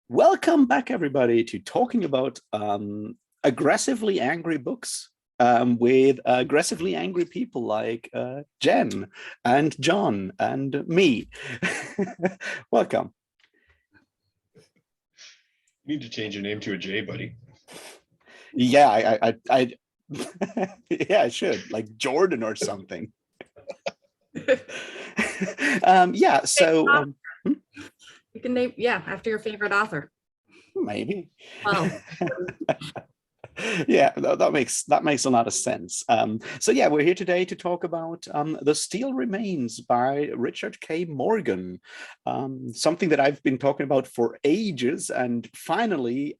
Welcome back, everybody, to talking about aggressively angry books with aggressively angry people like Jen and John and me. Welcome. You need to change your name to a J, buddy. Yeah, I yeah, I should, like Jordan or something. Yeah, so You can name, after your favorite author. maybe. Well, Yeah, that makes a lot of sense. So yeah, we're here today to talk about The Steel Remains by Richard K. Morgan, something that I've been talking about for ages, and finally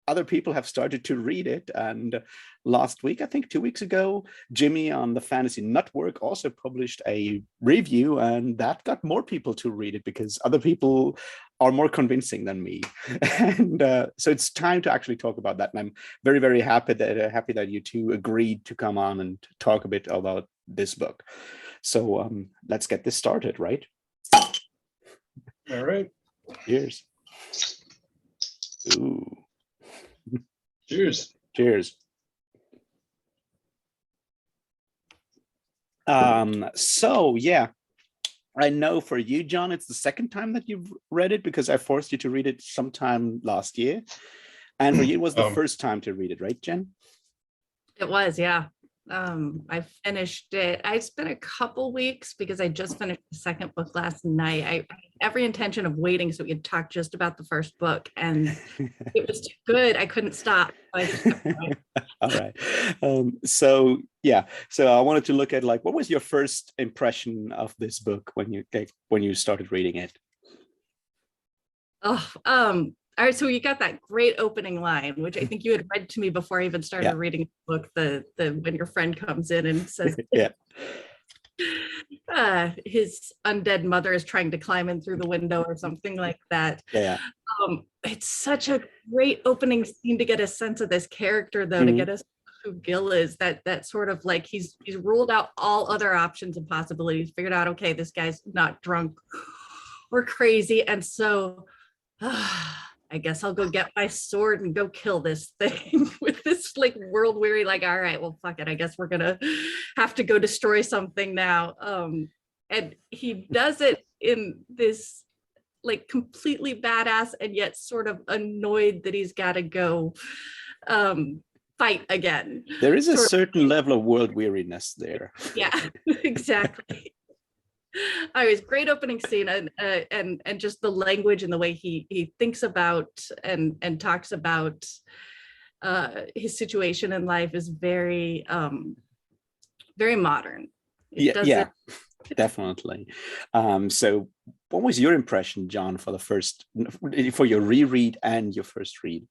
other people have started to read it. And last week, I think 2 weeks ago, Jimmy on the Fantasy Network also published a review, and that got more people to read it because other people are more convincing than me. And so it's time to actually talk about that. And I'm very, very happy that you two agreed to come on and talk a bit about this book. So let's get this started, right? All right. Cheers. Ooh. Cheers. Cheers. So yeah, I know for you, John, it's the second time that you've read it because I forced you to read it sometime last year. And for you, it was the first time to read it, right, Jen? it was, yeah. I finished it. I spent a couple weeks because I just finished the second book last night. I had every intention of waiting so we could talk just about the first book, and it was too good. I couldn't stop. All right. So yeah, so I wanted to look at like, what was your first impression of this book when you started reading it? Oh, all right, so you got that great opening line, which I think you had read to me before I even started reading the book, the when your friend comes in and says, his undead mother is trying to climb in through the window or something like that. Yeah. It's such a great opening scene to get a sense of this character, though, to get us who Gil is, that sort of like he's ruled out all other options and possibilities, figured out, okay, this guy's not drunk or crazy, and so I guess I'll go get my sword and go kill this thing with this like world weary, like, all right, well, fuck it. I guess we're gonna have to go destroy something now. And he does it in this like completely badass and yet sort of annoyed that he's got to go fight again. There is a certain level of world weariness there. Yeah, exactly. Anyways, great opening scene, and just the language and the way he thinks about and talks about his situation in life is very very modern. Yeah, definitely. So what was your impression, John, for your reread and your first read?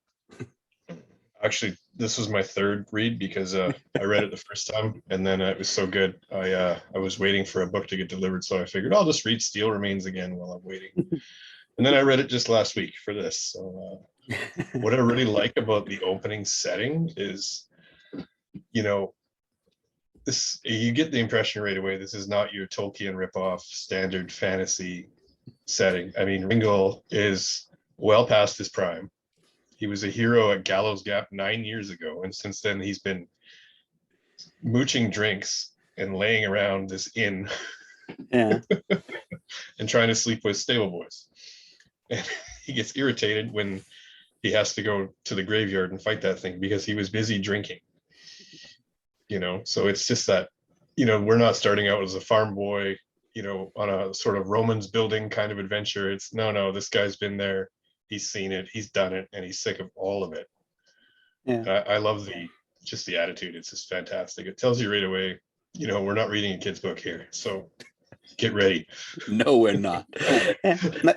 Actually, this was my third read because I read it the first time, and then it was so good. I was waiting for a book to get delivered, so I figured I'll just read Steel Remains again while I'm waiting. And then I read it just last week for this. So what I really like about the opening setting is, you get the impression right away, this is not your Tolkien ripoff standard fantasy setting. I mean, Ringel is well past his prime. He was a hero at Gallows Gap 9 years ago, and since then he's been mooching drinks and laying around this inn and trying to sleep with stable boys. And he gets irritated when he has to go to the graveyard and fight that thing because he was busy drinking. So it's just that, we're not starting out as a farm boy, on a sort of Romans building kind of adventure. It's no, this guy's been there. He's seen it, he's done it, and he's sick of all of it. Yeah. I love the attitude. It's just fantastic. It tells you right away, we're not reading a kid's book here, so get ready. No, we're not. I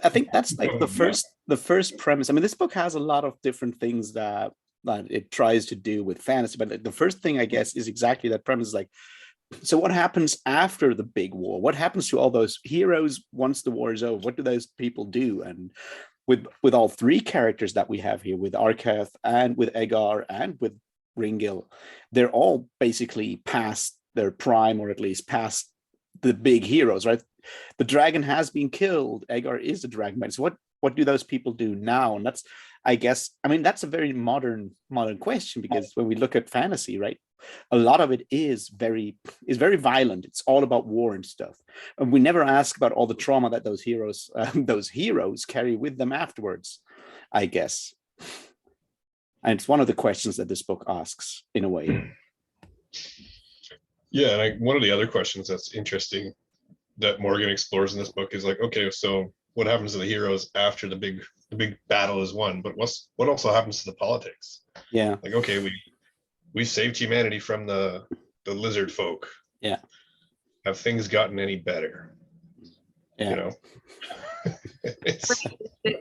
think that's like the first premise. I mean, this book has a lot of different things that it tries to do with fantasy, but the first thing, I guess, is exactly that premise. Like, so what happens after the big war? What happens to all those heroes once the war is over? What do those people do? And with all three characters that we have here, with Arketh and with Agar and with Ringil, they're all basically past their prime, or at least past the big heroes, right? The dragon has been killed. Agar is the dragon. So what do those people do now? And that's, I guess, I mean, that's a very modern question, because when we look at fantasy, right, a lot of it is very violent. It's all about war and stuff, and we never ask about all the trauma that those heroes carry with them afterwards, I guess. And it's one of the questions that this book asks, in a way. Yeah, and one of the other questions that's interesting that Morgan explores in this book is like, okay, so what happens to the heroes after the big battle is won? But what also happens to the politics? Yeah. Like, okay, we saved humanity from the lizard folk. Yeah. Have things gotten any better? Yeah. You know, it's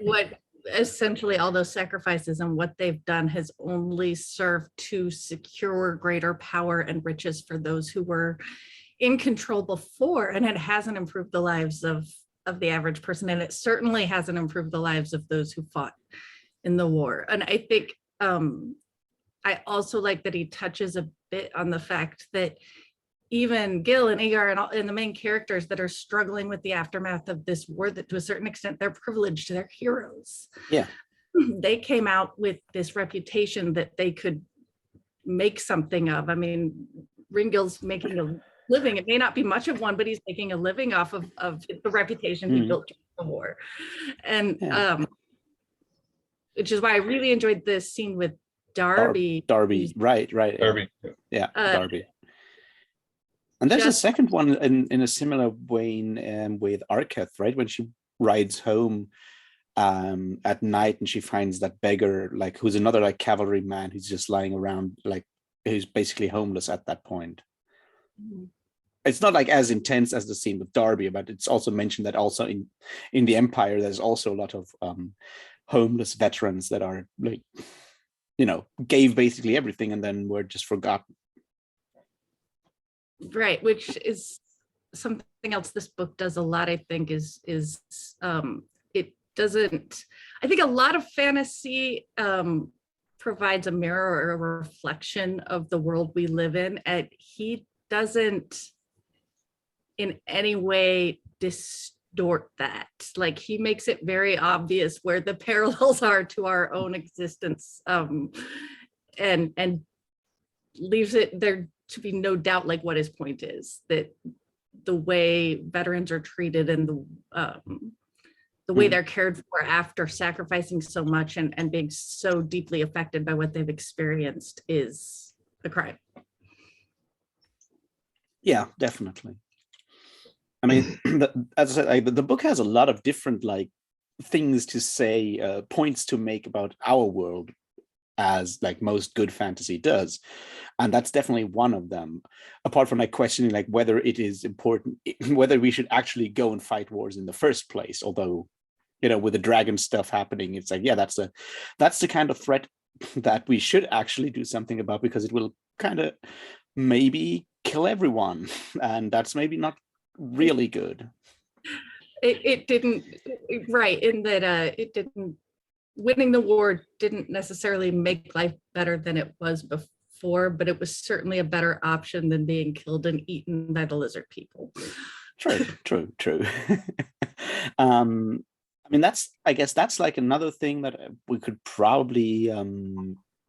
what essentially all those sacrifices and what they've done has only served to secure greater power and riches for those who were in control before, and it hasn't improved the lives of the average person, and it certainly hasn't improved the lives of those who fought in the war. And I think I also like that he touches a bit on the fact that even Gil and Agar and the main characters that are struggling with the aftermath of this war, that to a certain extent they're privileged, they're heroes. Yeah. They came out with this reputation that they could make something of. I mean, Ringil's making a living. It may not be much of one, but he's making a living off of the reputation he built during the war. And which is why I really enjoyed this scene with Darby. Darby, right. Darby. Yeah, Darby. And there's a second one in a similar vein with Arketh, right? When she rides home at night and she finds that beggar, like, who's another like cavalry man who's just lying around, like, who's basically homeless at that point. Mm-hmm. It's not like as intense as the scene with Darby, but it's also mentioned that also in the Empire, there's also a lot of homeless veterans that are, like, you know, gave basically everything and then were just forgotten. Right, which is something else this book does a lot, I think, is it doesn't, I think a lot of fantasy provides a mirror or a reflection of the world we live in, and he doesn't in any way distort that. Like, he makes it very obvious where the parallels are to our own existence, and leaves it there to be no doubt, like, what his point is, that the way veterans are treated and the way they're cared for after sacrificing so much and being so deeply affected by what they've experienced is a crime. Yeah, definitely. I mean, as I said, the book has a lot of different, like, things to say, points to make about our world, as like most good fantasy does, and that's definitely one of them. Apart from like questioning like whether it is important, whether we should actually go and fight wars in the first place. Although, you know, with the dragon stuff happening, it's like, yeah, that's the kind of threat that we should actually do something about, because it will kind of maybe kill everyone, and that's maybe not really good. It didn't, right, in that it didn't, winning the war didn't necessarily make life better than it was before, but it was certainly a better option than being killed and eaten by the lizard people. True. I mean, I guess that's like another thing that we could probably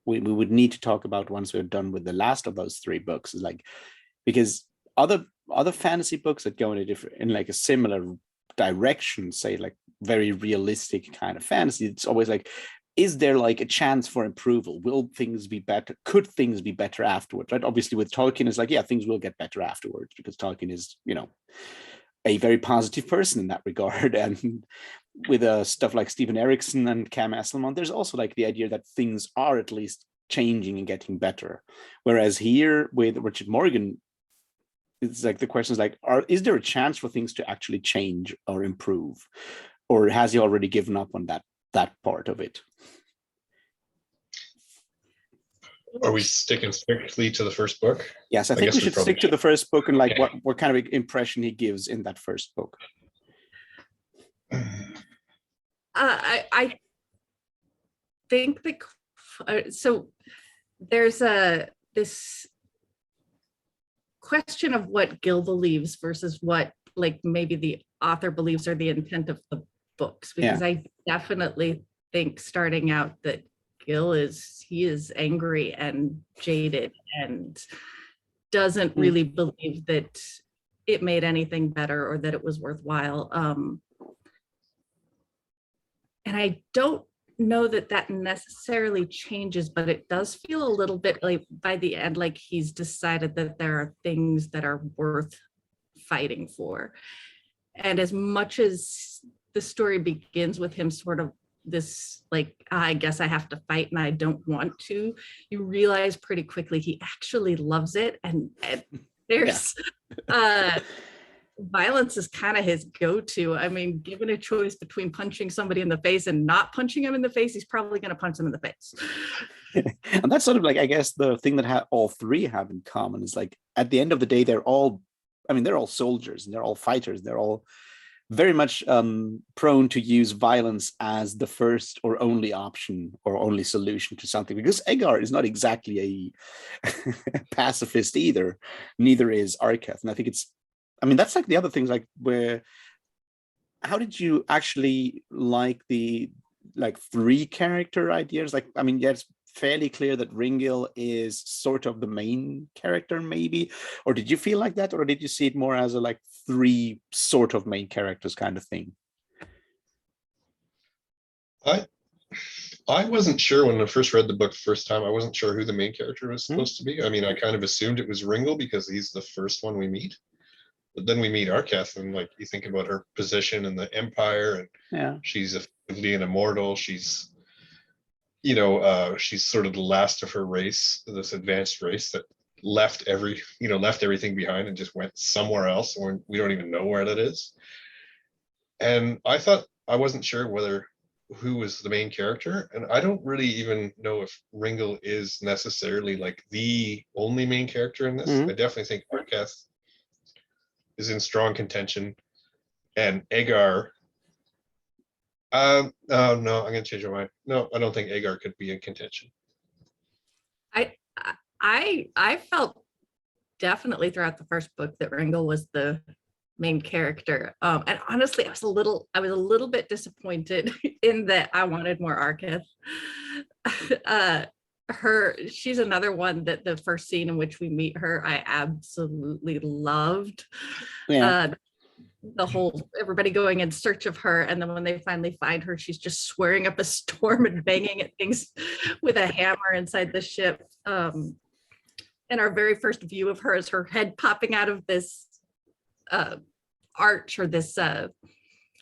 we would need to talk about once we're done with the last of those three books, is like, because other fantasy books that go in like a similar direction, say like very realistic kind of fantasy, it's always like, is there like a chance for improvement? Will things be better? Could things be better afterwards? Right? Obviously with Tolkien, it's like, yeah, things will get better afterwards, because Tolkien is, you know, a very positive person in that regard. And with stuff like Stephen Erickson and Cam Asselman, there's also like the idea that things are at least changing and getting better. Whereas here with Richard Morgan, it's like the question is like, is there a chance for things to actually change or improve? Or has he already given up on that part of it? Are we sticking strictly to the first book? Yes, I think we should stick to the first book and like what kind of impression he gives in that first book. I think so there's this question of what Gil believes versus what like maybe the author believes or the intent of the books, because I definitely think starting out that Gil is angry and jaded and doesn't really believe that it made anything better or that it was worthwhile. And I don't know that that necessarily changes, but it does feel a little bit like by the end, like he's decided that there are things that are worth fighting for. And as much as the story begins with him sort of this, like, I guess I have to fight and I don't want to, you realize pretty quickly he actually loves it. And there's violence is kind of his go-to. I mean, given a choice between punching somebody in the face and not punching him in the face, he's probably going to punch them in the face. And that's sort of like, I guess, the thing that all three have in common is like, at the end of the day, they're all soldiers and they're all fighters. They're all very much prone to use violence as the first or only option or only solution to something, because Agar is not exactly a pacifist either. Neither is Arketh. And I think that's like the other things, like how did you actually like the three character ideas? Like, I mean, yeah, it's fairly clear that Ringil is sort of the main character, maybe, or did you feel like that, or did you see it more as a like three sort of main characters kind of thing? I wasn't sure when I first read the book the first time. I wasn't sure who the main character was supposed to be. I mean, I kind of assumed it was Ringil because he's the first one we meet. But then we meet Arketh, and like you think about her position in the Empire, and she's effectively an immortal. She's, she's sort of the last of her race, this advanced race that left everything behind and just went somewhere else, or we don't even know where that is. And I wasn't sure who was the main character, and I don't really even know if Ringil is necessarily like the only main character in this. I definitely think Arketh is in strong contention, and Agar. Oh no, I'm gonna change my mind. No, I don't think Agar could be in contention. I felt definitely throughout the first book that Ringil was the main character, and honestly, I was a little bit disappointed in that I wanted more Arketh. She's another one that the first scene in which we meet her, I absolutely loved. The whole everybody going in search of her, and then when they finally find her, she's just swearing up a storm and banging at things with a hammer inside the ship. And our very first view of her is her head popping out of this arch or this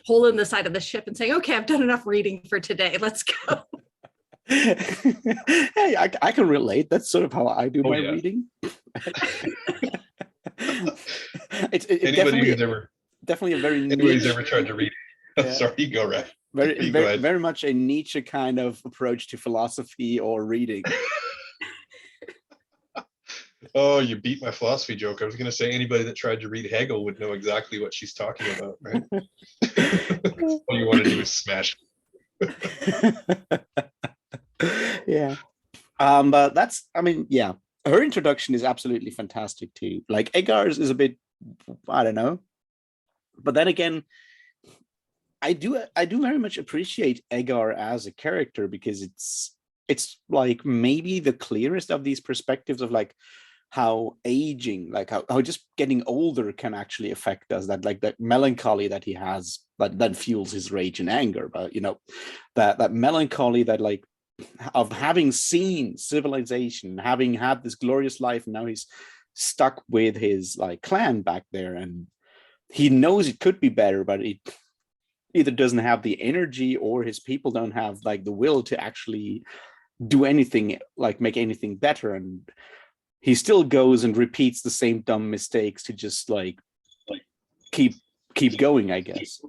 hole in the side of the ship and saying, "Okay, I've done enough reading for today. Let's go." Hey, I can relate. That's sort of how I do my reading. It's definitely a very anybody's ever tried to read. Sorry, go right. Very much a Nietzsche kind of approach to philosophy or reading. Oh, you beat my philosophy joke. I was going to say anybody that tried to read Hegel would know exactly what she's talking about, right? All you want to do is smash. Yeah. But that's, her introduction is absolutely fantastic too. Like Agar's is a bit, I don't know. But then again, I do very much appreciate Agar as a character, because it's like maybe the clearest of these perspectives of like how aging, like how just getting older can actually affect us, that melancholy that he has that fuels his rage and anger, but that melancholy that like of having seen civilization, having had this glorious life, and now he's stuck with his like clan back there, and he knows it could be better, but it either doesn't have the energy or his people don't have like the will to actually do anything, like make anything better. And he still goes and repeats the same dumb mistakes to just like keep going, I guess.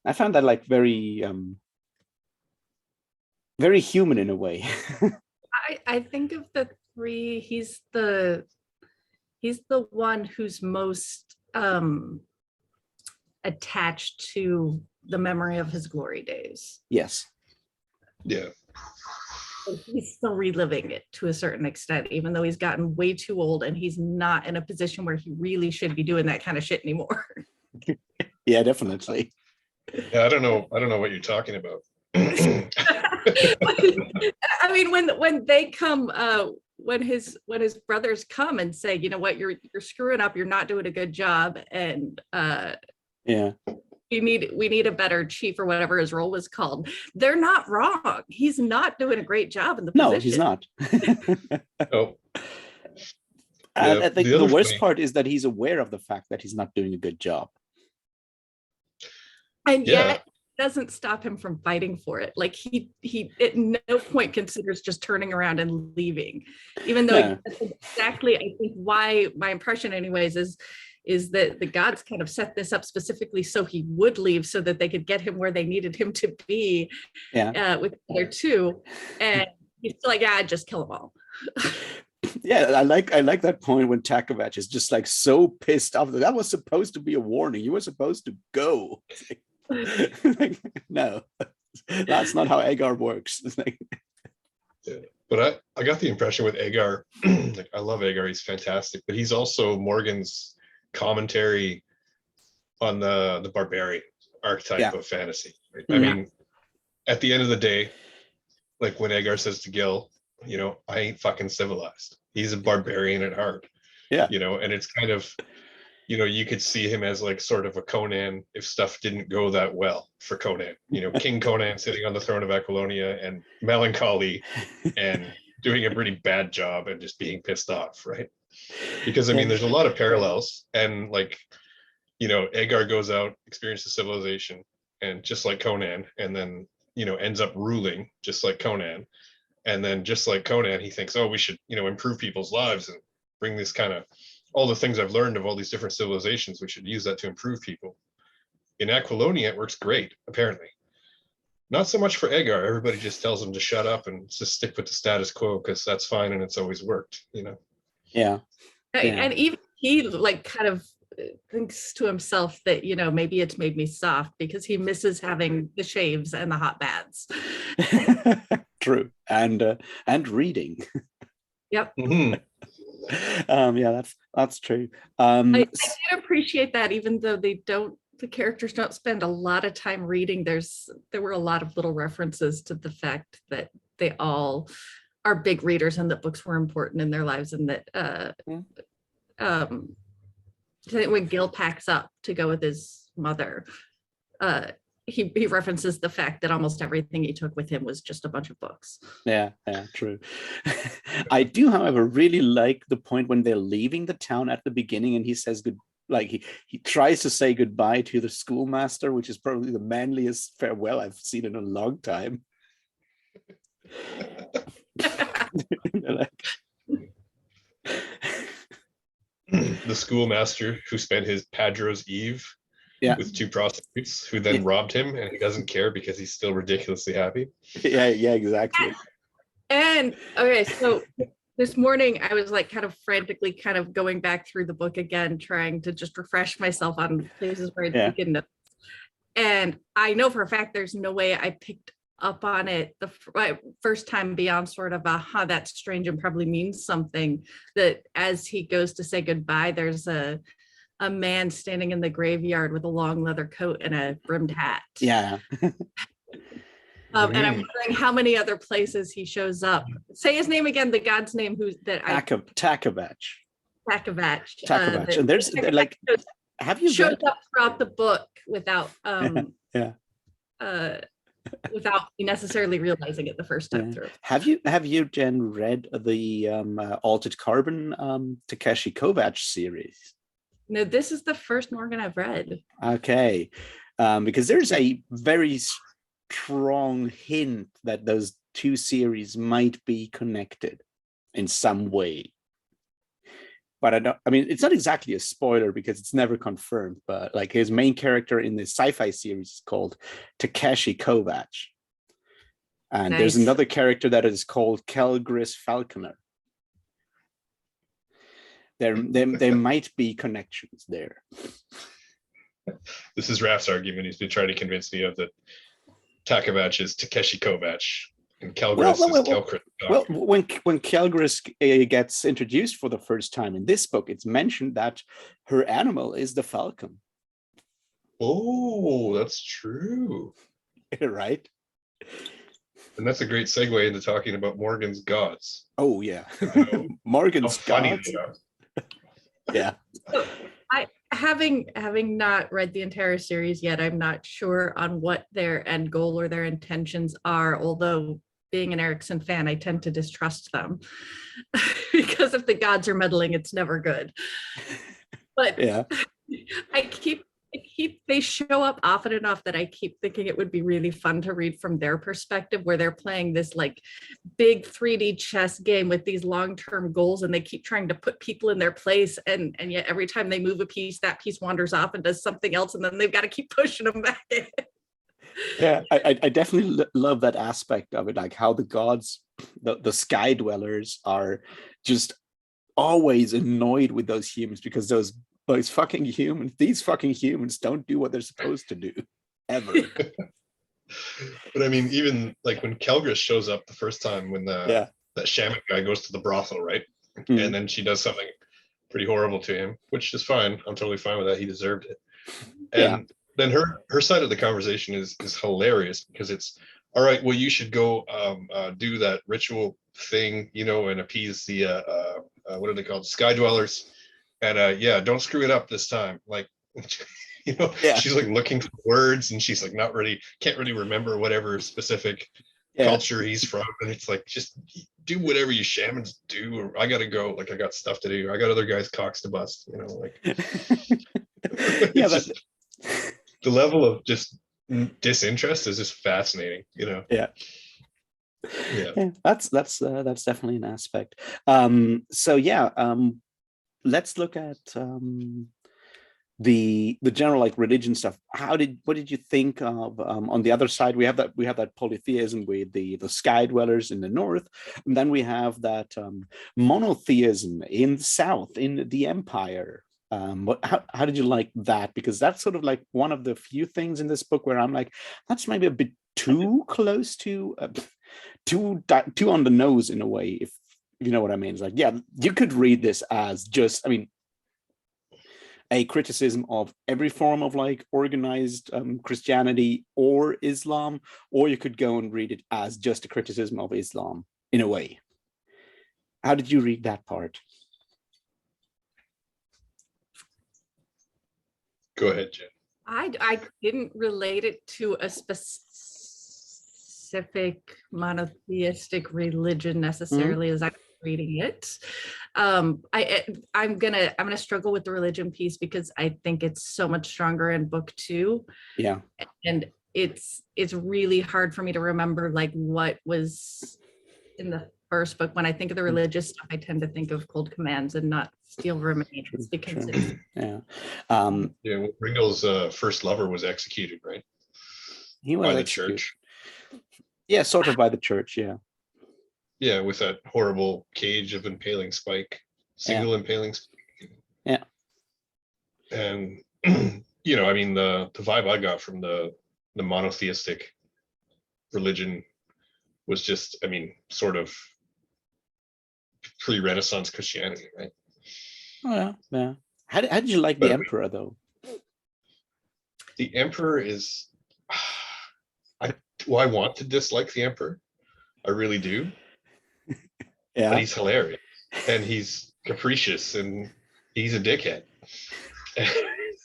I found that like very human in a way. I think of the three, he's the one who's most attached to the memory of his glory days. Yes. Yeah. He's still reliving it to a certain extent, even though he's gotten way too old and he's not in a position where he really should be doing that kind of shit anymore. Yeah, definitely. Yeah, I don't know what you're talking about. I mean, when they come, when his brothers come and say, you know what, you're screwing up, you're not doing a good job, and Yeah. we need a better chief, or whatever his role was called. They're not wrong. He's not doing a great job in the position. No, he's not. Oh. And Yeah, I think the worst part is that he's aware of the fact that he's not doing a good job. And yet doesn't stop him from fighting for it. Like he at no point considers just turning around and leaving, even though that's exactly, I think, why my impression anyways is that the gods kind of set this up specifically so he would leave, so that they could get him where they needed him to be with the other two. And he's still like, yeah, I'd just kill them all. Yeah, I like that point when Takovach is just like so pissed off. That was supposed to be a warning. You were supposed to go. Like, no, that's not how Agar works. But I got the impression with Agar, like, I love Agar, he's fantastic, but he's also Morgan's commentary on the barbarian archetype of fantasy. Right? I mean, at the end of the day, like when Agar says to Gil, you know, I ain't fucking civilized. He's a barbarian at heart. Yeah. You know, and it's kind of, you know, you could see him as like sort of a Conan if stuff didn't go that well for Conan. You know, King Conan sitting on the throne of Aquilonia and melancholy and doing a pretty bad job and just being pissed off, right? Because I mean, there's a lot of parallels, and like, you know, Agar goes out, experiences civilization, and just like Conan, and then, you know, ends up ruling just like Conan. And then just like Conan, he thinks, oh, we should, you know, improve people's lives and bring this kind of, all the things I've learned of all these different civilizations, we should use that to improve people. In Aquilonia, it works great, apparently. Not so much for Agar. Everybody just tells him to shut up and just stick with the status quo because that's fine and it's always worked, you know? Yeah. And even he like kind of thinks to himself that, you know, maybe it's made me soft because he misses having the shaves and the hot baths. True. And reading. Yep. Mm-hmm. Yeah, that's true. I did appreciate that, even though the characters don't spend a lot of time reading. There were a lot of little references to the fact that they all are big readers and that books were important in their lives, and that when Gil packs up to go with his mother, he references the fact that almost everything he took with him was just a bunch of books. Yeah, true. I do, however, really like the point when they're leaving the town at the beginning and he says good, like he tries to say goodbye to the schoolmaster, which is probably the manliest farewell I've seen in a long time. The schoolmaster who spent his Padro's Eve with two prostitutes who then robbed him, and he doesn't care because he's still ridiculously happy. Yeah, exactly. And okay, so this morning I was like kind of frantically kind of going back through the book again, trying to just refresh myself on places where I'd taken notes. And I know for a fact there's no way I picked up on it the first time beyond sort of that's strange and probably means something, that as he goes to say goodbye, there's a man standing in the graveyard with a long leather coat and a brimmed hat. Yeah. And I'm wondering how many other places he shows up. Say his name again, the god's name Takovach. And there's like, have you shows up throughout the book without without necessarily realizing it the first time through. Have you Jen read the Altered Carbon Takeshi Kovacs series? No, this is the first Morgan I've read. Okay, because there's a very strong hint that those two series might be connected in some way. But I mean, it's not exactly a spoiler because it's never confirmed, but like his main character in the sci-fi series is called Takeshi Kovacs. And there's another character that is called Kelgris Falconer. There might be connections there. This is Raf's argument. He's been trying to convince me of that Takovach is Takeshi Kovacs and Kelgris is Kelgris. Well, when Kelgris gets introduced for the first time in this book, it's mentioned that her animal is the falcon. Oh, that's true. Right? And that's a great segue into talking about Morgan's gods. Oh yeah. How Morgan's funny gods. they are. Yeah. So I having not read the entire series yet, I'm not sure on what their end goal or their intentions are, although being an Erickson fan, I tend to distrust them because if the gods are meddling, it's never good. But Yeah. they show up often enough that I keep thinking it would be really fun to read from their perspective, where they're playing this like big 3D chess game with these long-term goals, and they keep trying to put people in their place, and yet every time they move a piece, that piece wanders off and does something else, and then they've got to keep pushing them back in. Yeah, I definitely love that aspect of it, like how the gods, the sky dwellers, are just always annoyed with those humans because these fucking humans don't do what they're supposed to do ever. But I mean, even like when Kelgris shows up the first time, when Yeah. that shaman guy goes to the brothel, right? Mm. And then she does something pretty horrible to him, which is fine. I'm totally fine with that. He deserved it. And then her side of the conversation is hilarious, because it's all right, well, you should go do that ritual thing, you know, and appease the what are they called, sky dwellers, and yeah, don't screw it up this time, like you know. Yeah. She's like looking for words, and she's like can't really remember whatever specific Yeah. culture he's from, and it's like, just do whatever you shamans do, or I gotta go, like I got stuff to do, I got other guys' cocks to bust, you know, like Yeah, just, the level of just disinterest is just fascinating, you know. Yeah. Yeah. That's definitely an aspect. So yeah, let's look at the general like religion stuff. What did you think of on the other side? We have that polytheism with the sky dwellers in the north, and then we have that monotheism in the south, in the empire. How did you like that? Because that's sort of like one of the few things in this book where I'm like, that's maybe a bit too close to too on the nose in a way, if you know what I mean. It's like, yeah, you could read this as just, I mean, a criticism of every form of like organized Christianity or Islam, or you could go and read it as just a criticism of Islam in a way. How did you read that part? Go ahead, Jen. I didn't relate it to a specific monotheistic religion necessarily as I'm reading it. I'm gonna struggle with the religion piece because I think it's so much stronger in book 2. Yeah. And it's really hard for me to remember like what was in the first book. When I think of the religious stuff, I tend to think of Cold Commands and not Steel Remains, because it's, yeah. Yeah, Ringo's first lover was executed, right? He was by the executed. church. Yeah, sort of by the church, yeah. Yeah, with that horrible cage of impaling spike, single impaling spike. Yeah. And you know, I mean, the vibe I got from the monotheistic religion was just, I mean, sort of pre-Renaissance Christianity, right? Oh yeah, yeah. How did you like the Emperor though? The Emperor is, I want to dislike the Emperor. I really do. Yeah. But he's hilarious, and he's capricious, and he's a dickhead.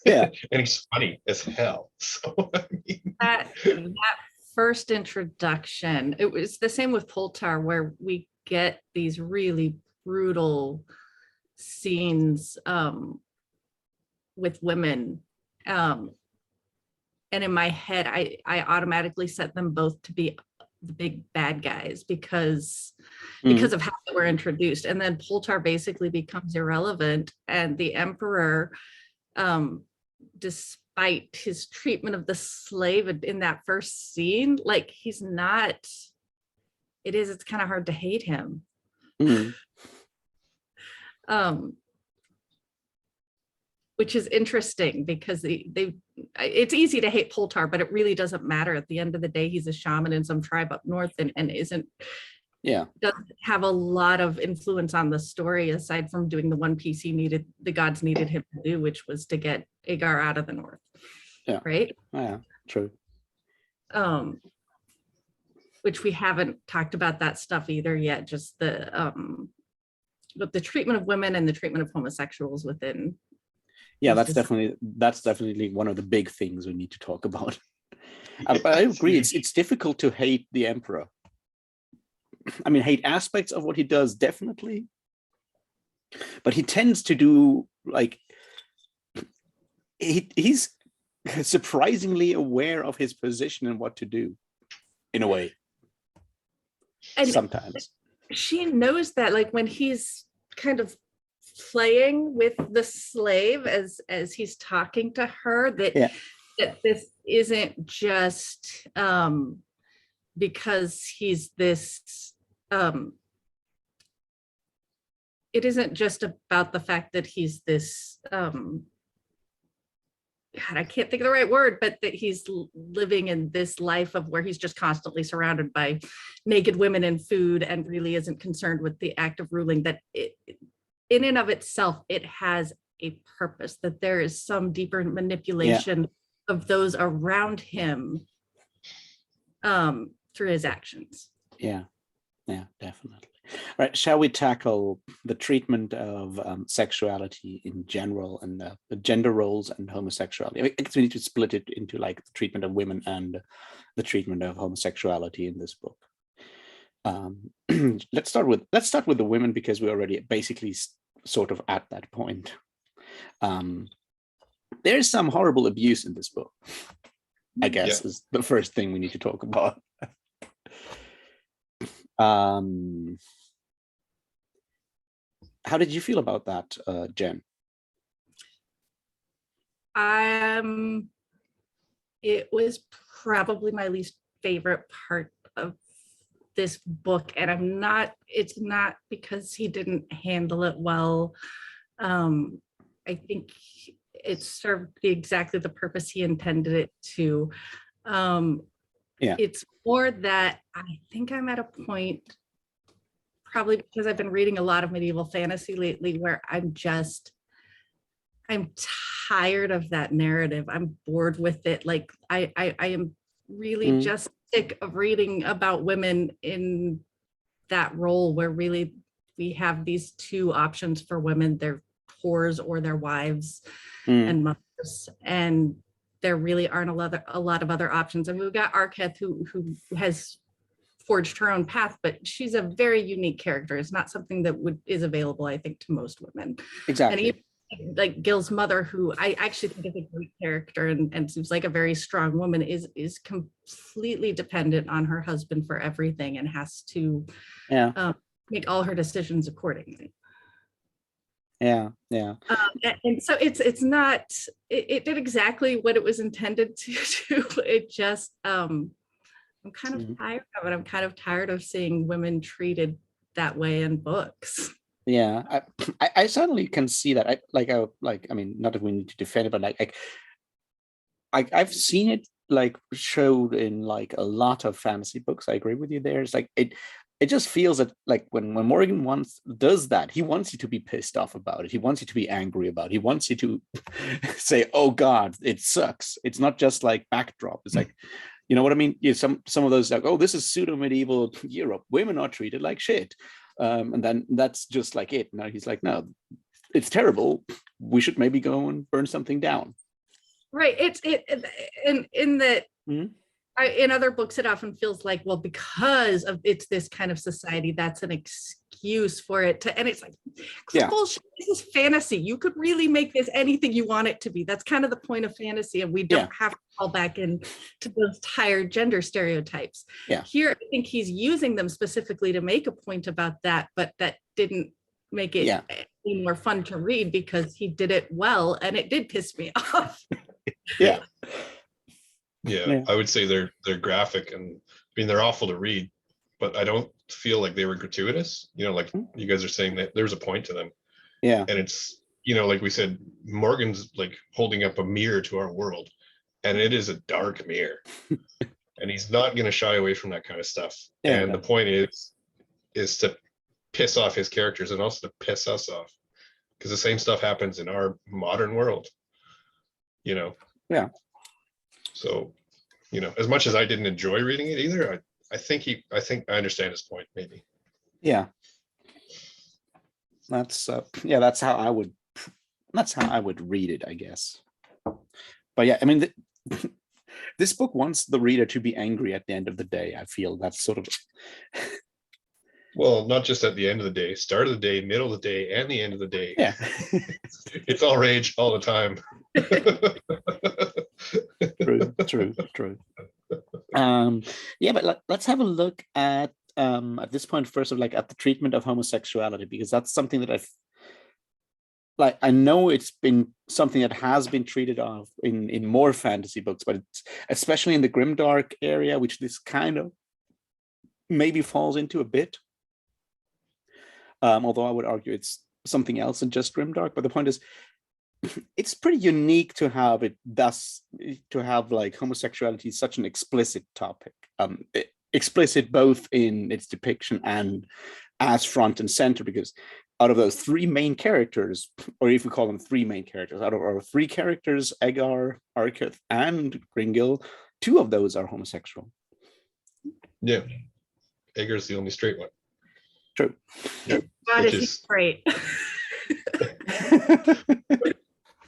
Yeah. And he's funny as hell. So I mean, that first introduction, it was the same with Poltar, where we get these really brutal scenes with women, and in my head I automatically set them both to be the big bad guys because of how they were introduced, and then Poltar basically becomes irrelevant, and the Emperor, despite his treatment of the slave in that first scene, like he's not, it's kind of hard to hate him. Which is interesting because it's easy to hate Poltar, but it really doesn't matter. At the end of the day, he's a shaman in some tribe up north, and doesn't have a lot of influence on the story, aside from doing the one piece the gods needed him to do, which was to get Agar out of the north. Yeah. Right. Yeah, true. Which we haven't talked about that stuff either yet, just but the treatment of women and the treatment of homosexuals within. Yeah, that's definitely one of the big things we need to talk about. But I agree, it's difficult to hate the emperor. I mean, hate aspects of what he does, definitely. But he tends to do, like, he's surprisingly aware of his position and what to do, in a way. And sometimes. She knows that, like, when he's kind of playing with the slave as he's talking to her, that this isn't just because he's this it isn't just about the fact that he's this God, I can't think of the right word, but that he's living in this life of where he's just constantly surrounded by naked women and food and really isn't concerned with the act of ruling, that in and of itself, it has a purpose, that there is some deeper manipulation of those around him through his actions. Yeah, definitely. All right, shall we tackle the treatment of sexuality in general and the gender roles and homosexuality? I guess we need to split it into, like, the treatment of women and the treatment of homosexuality in this book. Let's start with the women, because we're already basically sort of at that point. There's some horrible abuse in this book, I guess, is the first thing we need to talk about. How did you feel about that, Jen? It was probably my least favorite part of this book, and it's not because he didn't handle it well. I think it served exactly the purpose he intended it to. It's more that I think I'm at a point, probably because I've been reading a lot of medieval fantasy lately, where I'm tired of that narrative. I'm bored with it. Like, I am really just sick of reading about women in that role, where really we have these two options for women: they're whores or their wives and mothers, and there really aren't a lot of other options. And we've got Arketh, who has forged her own path, but she's a very unique character. It's not something that is available, I think, to most women. Exactly. And even, like, Gil's mother, who I actually think is a great character and seems like a very strong woman, is completely dependent on her husband for everything and has to make all her decisions accordingly. And so it's not, it did exactly what it was intended to do. It just I'm kind of tired of it. I'm kind of tired of seeing women treated that way in books. Yeah, I certainly can see that. I mean, not that we need to defend it, but I've seen it, like, showed in, like, a lot of fantasy books. I agree with you there. It's like it just feels that, like, when Morgan does that, he wants you to be pissed off about it. He wants you to be angry about it. He wants you to say, "Oh God, it sucks." It's not just like backdrop. It's like, you know what I mean? Some of those, like, "Oh, this is pseudo medieval Europe. Women are treated like shit," and then that's just like it. Now he's like, "No, it's terrible. We should maybe go and burn something down." Right. In that. In other books, it often feels like, well, because of it's this kind of society, that's an excuse for it to, and it's like, bullshit. This is fantasy. You could really make this anything you want it to be. That's kind of the point of fantasy, and we don't have to fall back into those tired gender stereotypes. Here, I think he's using them specifically to make a point about that, but that didn't make it any more fun to read, because he did it well, and it did piss me off. Yeah, I would say they're graphic, and I mean, they're awful to read, but I don't feel like they were gratuitous. You know, like you guys are saying, that there's a point to them. And it's, you know, like we said, Morgan's like holding up a mirror to our world, and it is a dark mirror. And he's not going to shy away from that kind of stuff. And the point is to piss off his characters and also to piss us off, because the same stuff happens in our modern world, you know. So, as much as I didn't enjoy reading it either, I think I understand his point, maybe. Yeah. That's that's how I would read it, I guess. But yeah, I mean, this book wants the reader to be angry at the end of the day. I feel that's sort of well, not just at the end of the day, start of the day, middle of the day, and the end of the day. Yeah. It's all rage all the time. True. Yeah, but let's have a look at this point first of at the treatment of homosexuality, because that's something that I know it's been something that has been treated of in more fantasy books, but it's especially in the grimdark area, which this kind of maybe falls into a bit. Although I would argue it's something else than just grimdark. But the point is, it's pretty unique to have homosexuality such an explicit topic, explicit both in its depiction and as front and center, because out of those three main characters, or if we call them three main characters, out of our three characters, Agar, Arkith, and Gringil, two of those are homosexual. Yeah. Agar's the only straight one. True. Yeah. God, is he great.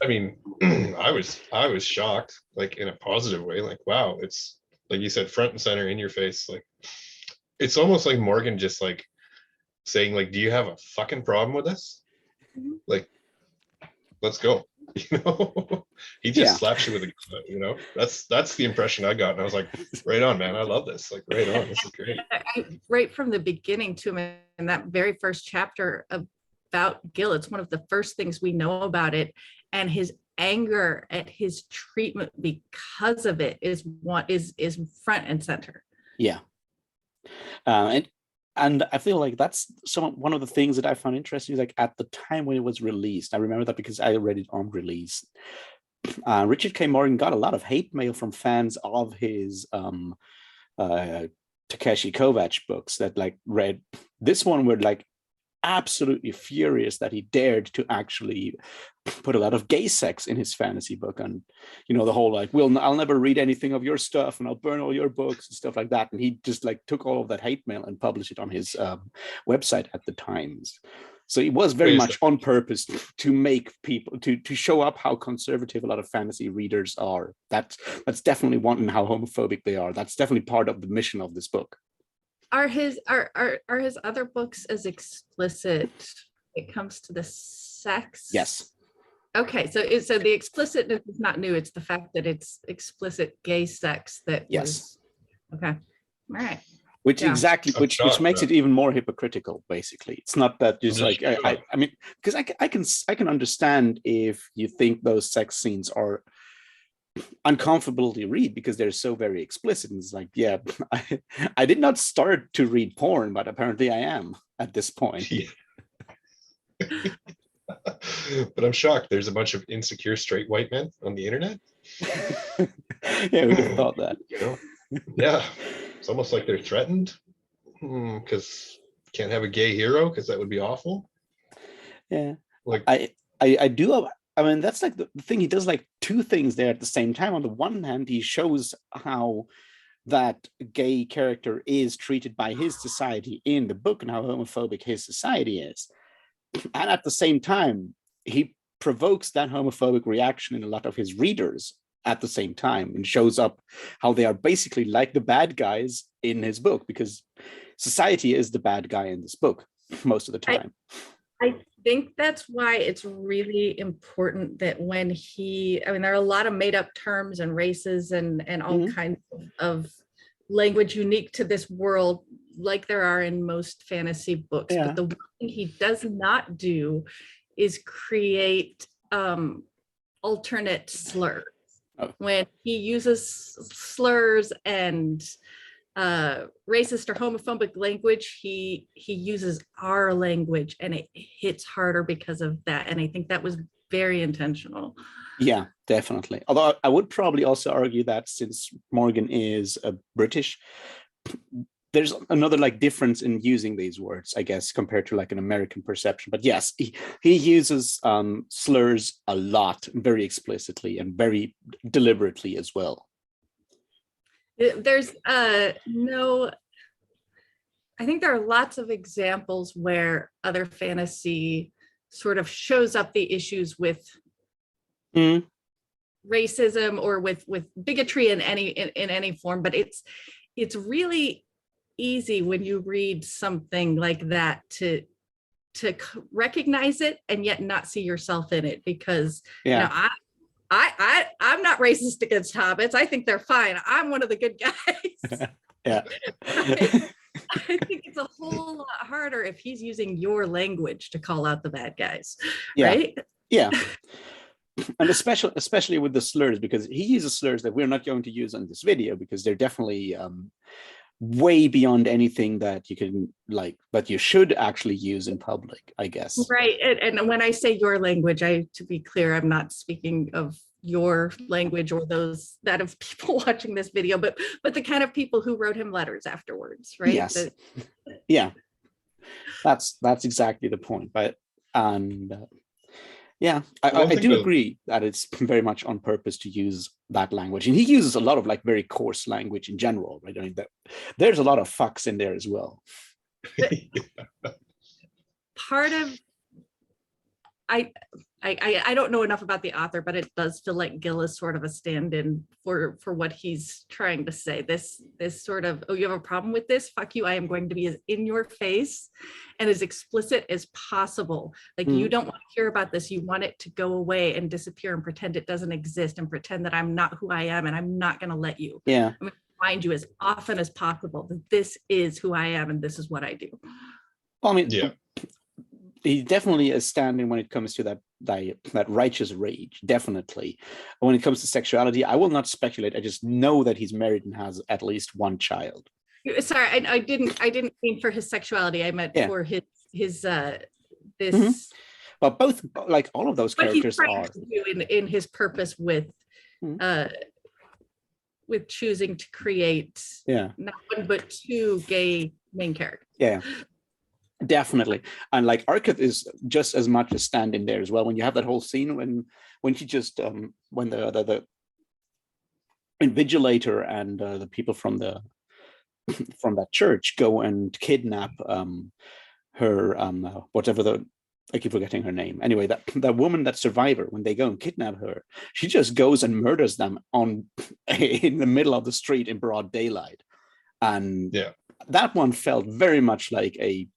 I mean, I was shocked, in a positive way. Wow, it's like you said, front and center in your face. It's almost like Morgan just saying, do you have a fucking problem with this? Let's go. He just slaps you with a, that's the impression I got. And I was like, right on, man. I love this. Right on. This is great. Right from the beginning too, in that very first chapter about Gil, it's one of the first things we know about it. And his anger at his treatment because of it is front and center. Yeah. And I feel like that's one of the things that I found interesting is at the time when it was released. I remember that because I read it on release. Richard K. Morgan got a lot of hate mail from fans of his Takeshi Kovacs books that read this one were absolutely furious that he dared to actually put a lot of gay sex in his fantasy book, and the whole I'll never read anything of your stuff and I'll burn all your books and stuff like that. And he just took all of that hate mail and published it on his website at the Times. So it was very much on purpose to make people to show up how conservative a lot of fantasy readers are. That's definitely one, and how homophobic they are. That's definitely part of the mission of this book. Are his other books as explicit when it comes to the sex? Yes. Okay, so the explicitness is not new. It's the fact that it's explicit gay sex that yes. Okay. All right. Which makes it even more hypocritical. Basically, it's not that just I mean, because I can understand if you think those sex scenes are uncomfortable to read because they're so very explicit. And it's I did not start to read porn, but apparently I am at this point. Yeah. But I'm shocked. There's a bunch of insecure straight white men on the internet. Yeah, we have thought that. Yeah, it's almost like they're threatened because can't have a gay hero because that would be awful. Yeah, I do. I mean, that's the thing. He does two things there at the same time. On the one hand, he shows how that gay character is treated by his society in the book and how homophobic his society is. And at the same time, he provokes that homophobic reaction in a lot of his readers at the same time, and shows up how they are basically like the bad guys in his book, because society is the bad guy in this book most of the time. I think that's why it's really important that when there are a lot of made up terms and races and all kinds of language unique to this world, like there are in most fantasy books. Yeah. But the one thing he does not do is create alternate slurs. Oh. When he uses slurs and racist or homophobic language, he uses our language, and it hits harder because of that. And I think that was very intentional. Yeah, definitely. Although I would probably also argue that since Morgan is a British, there's another difference in using these words, I guess, compared to an American perception. But yes, he uses slurs a lot, very explicitly and very deliberately as well. There's no, I think there are lots of examples where other fantasy sort of shows up the issues with racism or with bigotry in any form, but it's really easy when you read something like that to recognize it and yet not see yourself in it, because you know, I'm not racist against hobbits. I think they're fine. I'm one of the good guys. Yeah. I think it's a whole lot harder if he's using your language to call out the bad guys, right? Yeah. And especially with the slurs, because he uses slurs that we're not going to use on this video, because they're definitely way beyond anything that you can that you should actually use in public, I guess. Right. And when I say your language, to be clear, I'm not speaking of your language or that of people watching this video, but the kind of people who wrote him letters afterwards, right? Yes. Yeah. That's exactly the point. But yeah, I do agree that it's very much on purpose to use that language, and he uses a lot of very coarse language in general, right? I mean, there's a lot of fucks in there as well. Part of I don't know enough about the author, but it does feel like Gil is sort of a stand-in for what he's trying to say. This sort of, oh, you have a problem with this? Fuck you. I am going to be as in your face and as explicit as possible. Like, you don't want to hear about this. You want it to go away and disappear and pretend it doesn't exist and pretend that I'm not who I am, and I'm not going to let you. Yeah. I'm going to remind you as often as possible that this is who I am and this is what I do. Well, I mean, yeah. He definitely is standing when it comes to that righteous rage, definitely. When it comes to sexuality, I will not speculate. I just know that he's married and has at least one child. Sorry, I didn't mean for his sexuality. I meant for his this. Mm-hmm. But both, all of those characters are in his purpose with choosing to create not one but two gay main characters. Yeah. Definitely. And Arkith is just as much a stand-in there as well. When you have that whole scene when she just when the invigilator and the people from that church go and kidnap her whatever I keep forgetting her name. Anyway, that woman, that survivor, when they go and kidnap her, she just goes and murders them in the middle of the street in broad daylight. And that one felt very much like a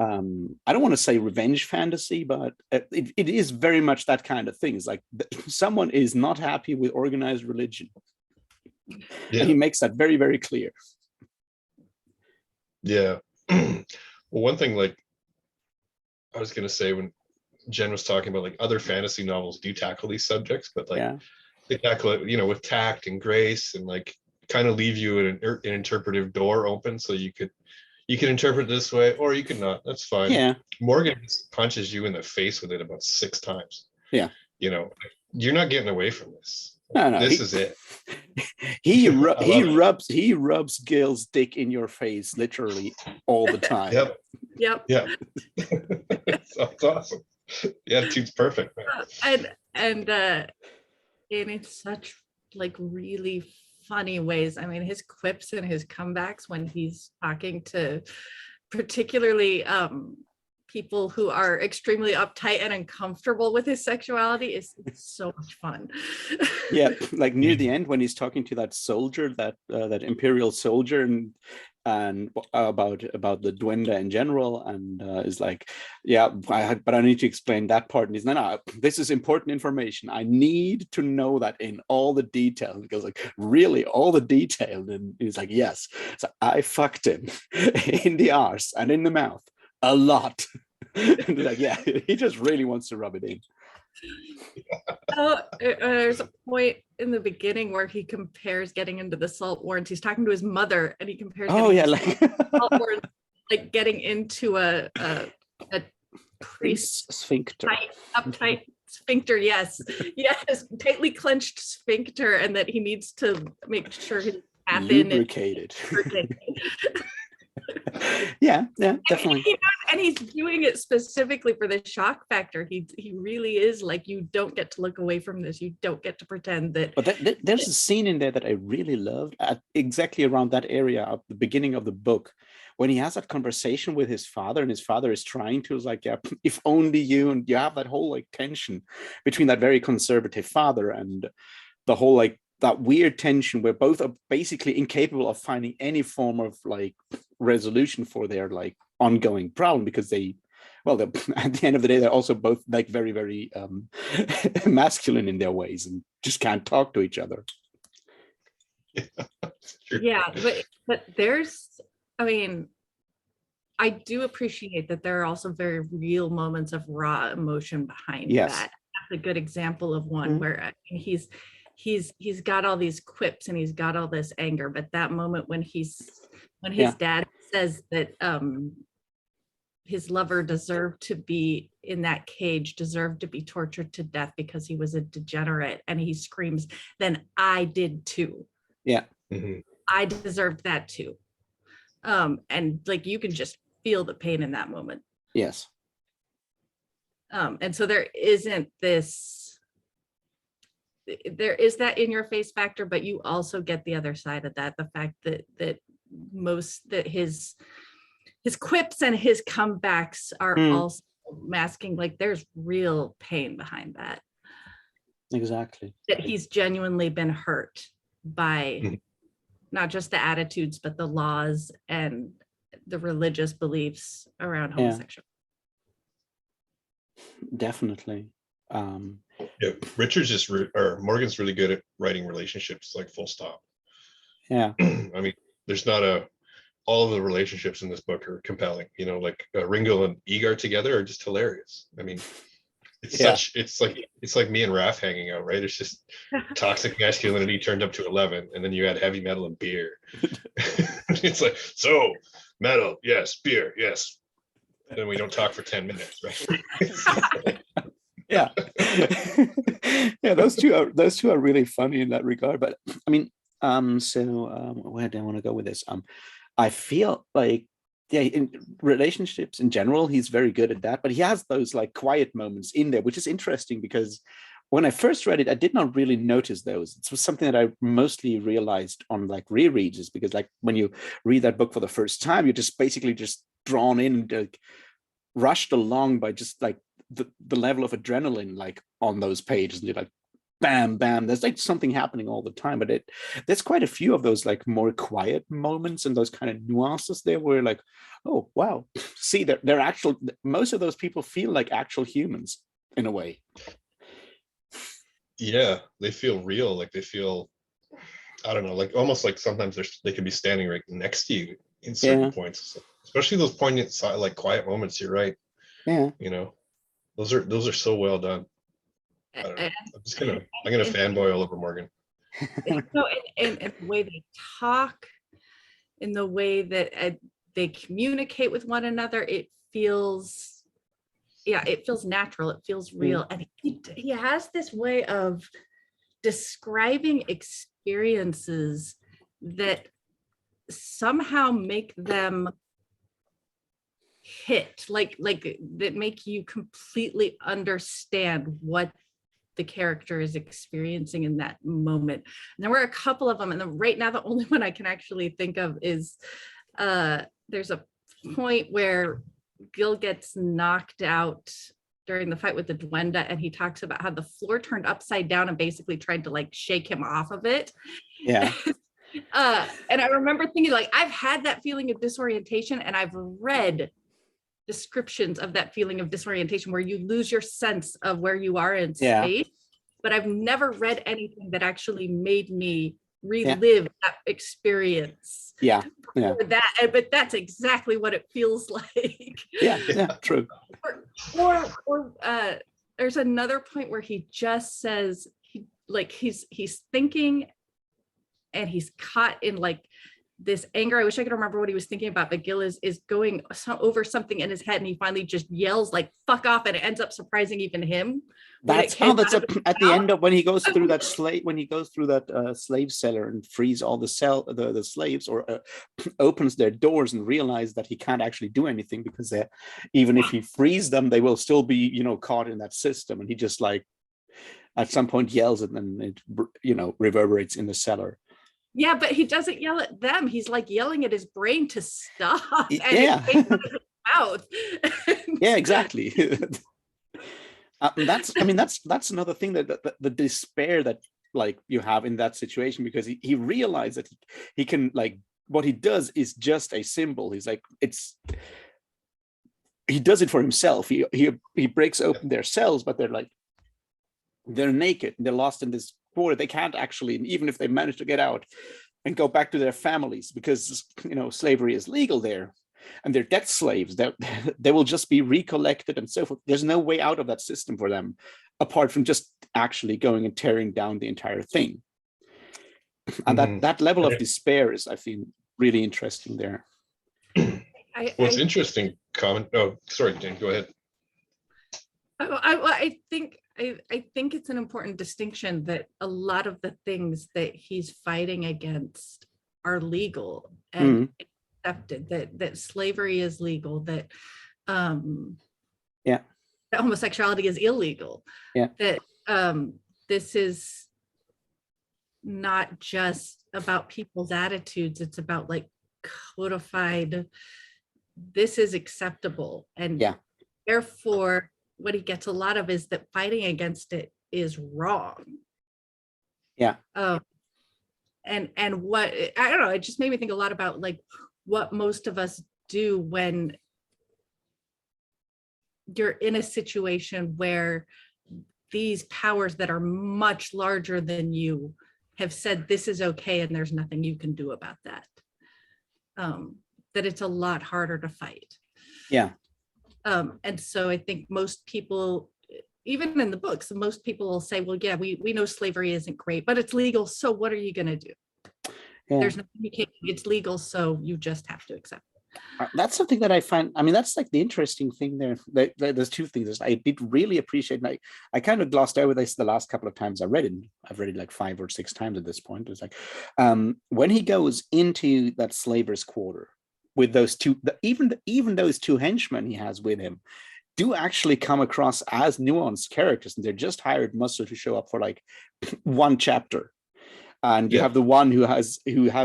I don't want to say revenge fantasy, but it is very much that kind of thing. It's like someone is not happy with organized religion. Yeah. And he makes that very, very clear. Yeah. Well, one thing I was going to say when Jen was talking about other fantasy novels do tackle these subjects, but they tackle it, with tact and grace and kind of leave you an interpretive door open, so you can interpret it this way, or you can not. That's fine. Yeah. Morgan punches you in the face with it about 6 times. Yeah. You're not getting away from this. No, this is it. He rubs Gil's dick in your face literally all the time. Yep. Yeah. That's awesome. The attitude's perfect, man. And in such really funny ways. I mean, his quips and his comebacks when he's talking to particularly people who are extremely uptight and uncomfortable with his sexuality is so much fun. Yeah, near the end when he's talking to that soldier, that imperial soldier, and about the Duenda in general, and is but I need to explain that part. And he's no, this is important information. I need to know that in all the detail. Because really all the detail. And he's like, yes. So I fucked him in the arse and in the mouth a lot. And yeah, he just really wants to rub it in. There's a point in the beginning where he compares getting into the salt warrens. He's talking to his mother, and he compares salt warrens, getting into a priest sphincter, uptight sphincter. Yes, tightly clenched sphincter, and that he needs to make sure his lubricated. Yeah, definitely. And he's doing it specifically for the shock factor. He really is like, you don't get to look away from this. You don't get to pretend that. But there's a scene in there that I really loved at exactly around that area at the beginning of the book, when he has that conversation with his father, and his father is trying to, like, yeah, if only you, and you have that whole like tension between that very conservative father and the whole like that weird tension where both are basically incapable of finding any form of like resolution for their like ongoing problem, because they, well, at the end of the day, they're also both like very, very masculine in their ways and just can't talk to each other. Yeah, but there's, I mean, I do appreciate that there are also very real moments of raw emotion behind Yes. that. That's a good example of one where he's got all these quips and he's got all this anger, but that moment when his dad says that his lover deserved to be in that cage, deserved to be tortured to death because he was a degenerate, and he screams, "Then I did too." Yeah. I deserved that too. And like, you can just feel the pain in that moment. Yes. And so there is that in your face factor, but you also get the other side of that, the fact that his quips and his comebacks are also masking, like, there's real pain behind that. Exactly. That he's genuinely been hurt by not just the attitudes, but the laws and the religious beliefs around homosexuality. Definitely. Yeah, Morgan's really good at writing relationships, like, full stop. Yeah. I mean, there's not all of the relationships in this book are compelling, you know, like Ringo and Egar together are just hilarious. I mean, it's like me and Raph hanging out, right? It's just toxic masculinity turned up to 11, and then you add heavy metal and beer. It's like, so metal, yes, beer, yes. And then we don't talk for 10 minutes, right? Yeah. Yeah, those two are really funny in that regard. But I mean, where do I want to go with this? I feel like, yeah, in relationships in general, he's very good at that, but he has those like quiet moments in there, which is interesting because when I first read it, I did not really notice those. It was something that I mostly realized on like rereads, is because like when you read that book for the first time, you're just basically just drawn in and like rushed along by just like the level of adrenaline like on those pages, and you're like, bam, bam, there's like something happening all the time. But there's quite a few of those like more quiet moments and those kind of nuances there where like, oh wow, see, they're actual, most of those people feel like actual humans in a way. Yeah, they feel real, like they feel, I don't know, like almost like sometimes they can be standing right next to you in certain points, especially those poignant like quiet moments. You're right. Yeah, you know, those are so well done. I don't know. I'm gonna fanboy all over Morgan. So in the way they talk, in the way that they communicate with one another, it feels natural, it feels real. And he has this way of describing experiences that somehow make them hit, like that make you completely understand what the character is experiencing in that moment. And there were a couple of them, and right now the only one I can actually think of is there's a point where Gil gets knocked out during the fight with the Duenda, and he talks about how the floor turned upside down and basically tried to like shake him off of it. Yeah. And I remember thinking, like, I've had that feeling of disorientation, and I've read descriptions of that feeling of disorientation where you lose your sense of where you are in space, but I've never read anything that actually made me relive that experience. But that's exactly what it feels like. True. Or there's another point where he just says he's thinking, and he's caught in like this anger. I wish I could remember what he was thinking about, but Gil is going over something in his head, and he finally just yells like "fuck off," and it ends up surprising even him. That's at the end of when he goes through that slave cellar and frees all the slaves, or opens their doors and realize that he can't actually do anything because even if he frees them, they will still be caught in that system, and he just like at some point yells it, and it reverberates in the cellar. Yeah, but he doesn't yell at them. He's like yelling at his brain to stop. And yeah. it came out of his mouth. Yeah, exactly. That's another thing, that the despair that like you have in that situation, because he realized that he can, like, what he does is just a symbol. He's like, he does it for himself. He breaks open their cells, but they're naked, they're lost in this border. They can't actually, even if they manage to get out and go back to their families, because slavery is legal there, and they're debt slaves, they will just be recollected and so forth. There's no way out of that system for them, apart from just actually going and tearing down the entire thing. And that level of despair is, I think, really interesting there. What's interesting, comment. Oh, sorry, Jane, go ahead. I think it's an important distinction that a lot of the things that he's fighting against are legal and accepted, that slavery is legal, that that homosexuality is illegal, that this is not just about people's attitudes, it's about like codified, this is acceptable, and therefore what he gets a lot of is that fighting against it is wrong. And what, I don't know, it just made me think a lot about like what most of us do when you're in a situation where these powers that are much larger than you have said this is okay and there's nothing you can do about that. That it's a lot harder to fight. And so I think most people, even in the books, most people will say, well, yeah, we know slavery isn't great, but it's legal. So what are you going to do? There's nothing you can't do. It's legal. So you just have to accept it. That's something that I find, that's like the interesting thing there. There's two things I did really appreciate. And I kind of glossed over this the last couple of times I read it. I've read it like 5 or 6 times at this point. It's like when he goes into that slaver's quarter with those two, even those 2 henchmen he has with him do actually come across as nuanced characters, and they're just hired muscle to show up for like 1 chapter. And you have the one who has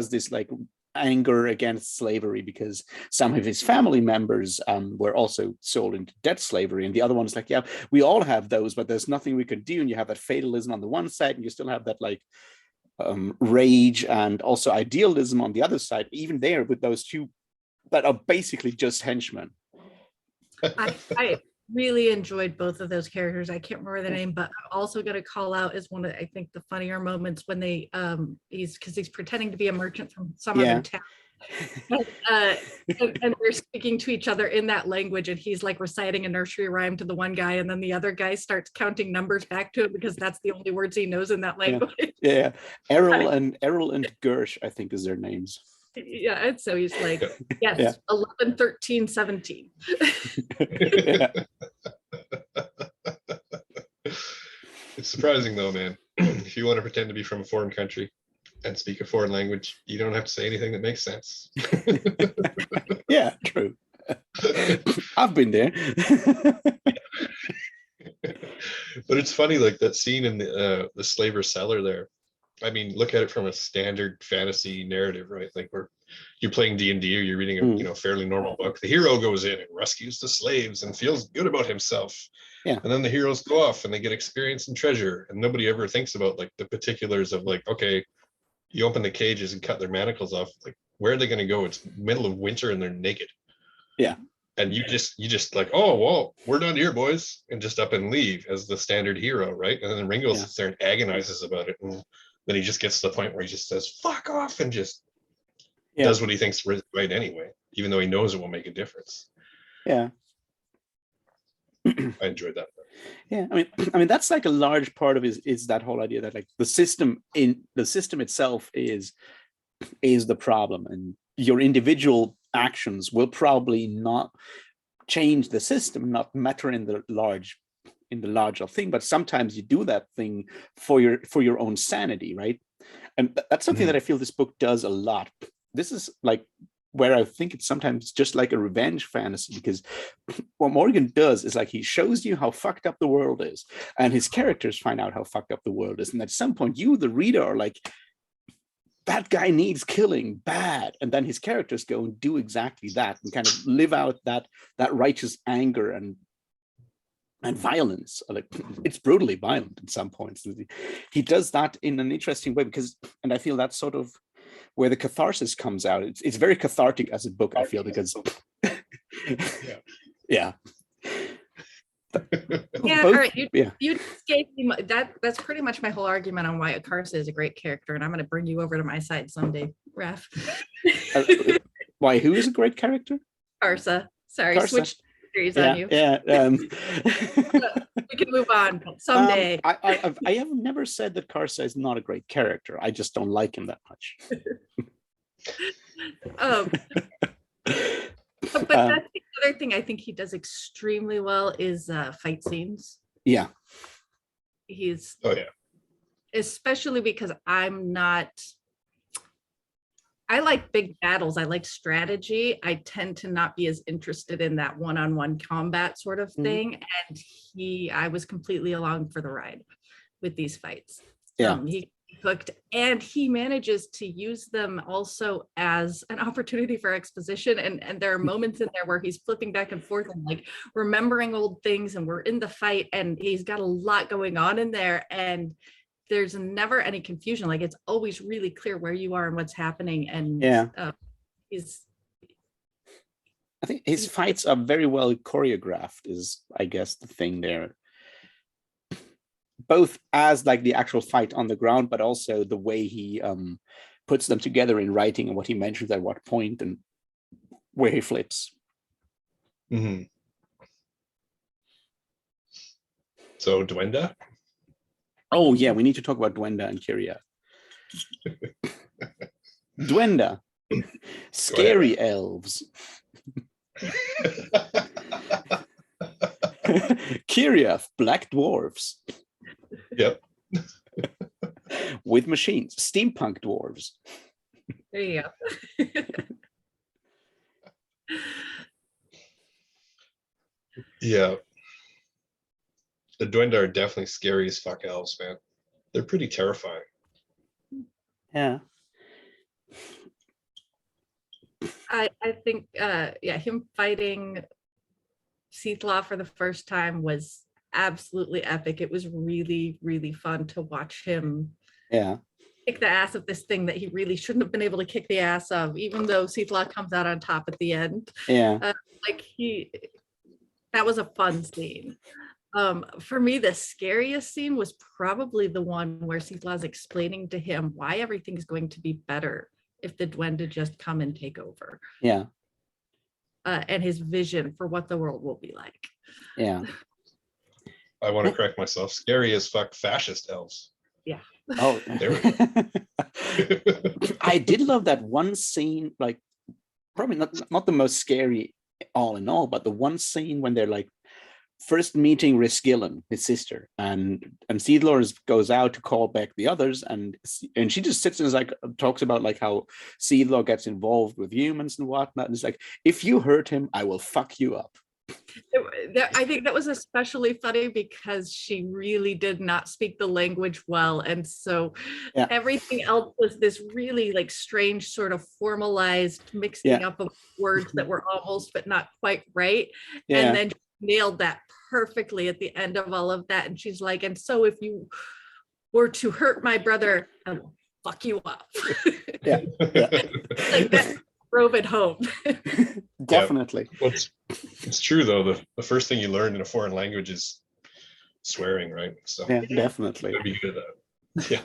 this like anger against slavery because some of his family members were also sold into debt slavery, and the other one's like, yeah, we all have those, but there's nothing we can do. And you have that fatalism on the one side, and you still have that like rage and also idealism on the other side, even there with those 2 that are basically just henchmen. I really enjoyed both of those characters. I can't remember the name, but I'm also going to call out as one of, I think, the funnier moments when they he's pretending to be a merchant from some other town. And they're speaking to each other in that language, and he's like reciting a nursery rhyme to the one guy, and then the other guy starts counting numbers back to him because that's the only words he knows in that language. Errol and Gersh, I think, is their names. And so he's like, yes, 11, 13, 17. It's surprising though, man. If you want to pretend to be from a foreign country and speak a foreign language, you don't have to say anything that makes sense. Yeah, true. I've been there. But it's funny, like that scene in the slaver cellar there. I mean, look at it from a standard fantasy narrative, right? Like where you're playing D&D or you're reading a fairly normal book. The hero goes in and rescues the slaves and feels good about himself. And then the heroes go off and they get experience and treasure, and nobody ever thinks about like the particulars of like, okay, you open the cages and cut their manacles off. Like, where are they going to go? It's middle of winter and they're naked. And you just like, oh, well, we're done here, boys, and just up and leave as the standard hero, right? And then Ringo sits there and agonizes about it, and then he just gets to the point where he just says, fuck off, and just does what he thinks is right anyway, even though he knows it will make a difference. I enjoyed that. I mean that's like a large part of is that whole idea that like the system itself is is the problem, and your individual actions will probably not change the system, not matter in the larger thing, but sometimes you do that thing for your own sanity, right? And that's something that I feel this book does a lot. This is like where I think it's sometimes just like a revenge fantasy, because what Morgan does is like he shows you how fucked up the world is, and his characters find out how fucked up the world is, and at some point you, the reader, are like, that guy needs killing bad, and then his characters go and do exactly that and kind of live out that righteous anger and violence. Like, it's brutally violent in some points. He does that in an interesting way, because, and I feel that's sort of where the catharsis comes out. It's very cathartic as a book, I feel, because yeah. Yeah, Both, all right. You just gave me that's pretty much my whole argument on why Akarsa is a great character, and I'm going to bring you over to my side someday, Raf. Why? Who is a great character? Akarsa. Sorry, Akarsa. switch series on you. Yeah. We can move on someday. I have never said that Karsa is not a great character. I just don't like him that much. But that's the other thing I think he does extremely well is fight scenes. Yeah. He's especially because I like big battles. I like strategy. I tend to not be as interested in that one-on-one combat sort of thing. And I was completely along for the ride with these fights. Yeah. He cooked, and he manages to use them also as an opportunity for exposition. And there are moments in there where he's flipping back and forth and like remembering old things, and we're in the fight, and he's got a lot going on in there. And there's never any confusion. Like, it's always really clear where you are and what's happening. And I think his fights are very well choreographed, is I guess the thing there. Both as like the actual fight on the ground, but also the way he puts them together in writing, and what he mentions at what point and where he flips. So Dwenda? Oh yeah, we need to talk about Dwenda and Kyria. Dwenda, scary elves. Kyria, black dwarves. Yep. With machines, steampunk dwarves. There you go. Yeah. The Dwenda are definitely scary as fuck elves, man. They're pretty terrifying. Yeah. I think him fighting Seathlaw for the first time was absolutely epic. It was really, really fun to watch him kick the ass of this thing that he really shouldn't have been able to kick the ass of, even though Seathlaw comes out on top at the end. That was a fun scene. For me, the scariest scene was probably the one where Seathlaw's explaining to him why everything's going to be better if the Dwenda just come and take over. Yeah. And his vision for what the world will be like. Yeah. I want to correct myself. Scary as fuck fascist elves. Yeah. Oh, there we go. I did love that one scene, like probably not the most scary all in all, but the one scene when they're like first meeting Riskillen, his sister, and Seedlor goes out to call back the others, and she just sits and is like talks about like how Seedlor gets involved with humans and whatnot, and it's like, if you hurt him, I will fuck you up. I think that was especially funny because she really did not speak the language well, and so everything else was this really like strange sort of formalized mixing up of words that were almost but not quite right, and then nailed that perfectly at the end of all of that. And she's like, and so if you were to hurt my brother, I will fuck you up. Like that drove it home. Definitely. Well, it's true though. The first thing you learn in a foreign language is swearing, right? So definitely. be good at that. Yeah.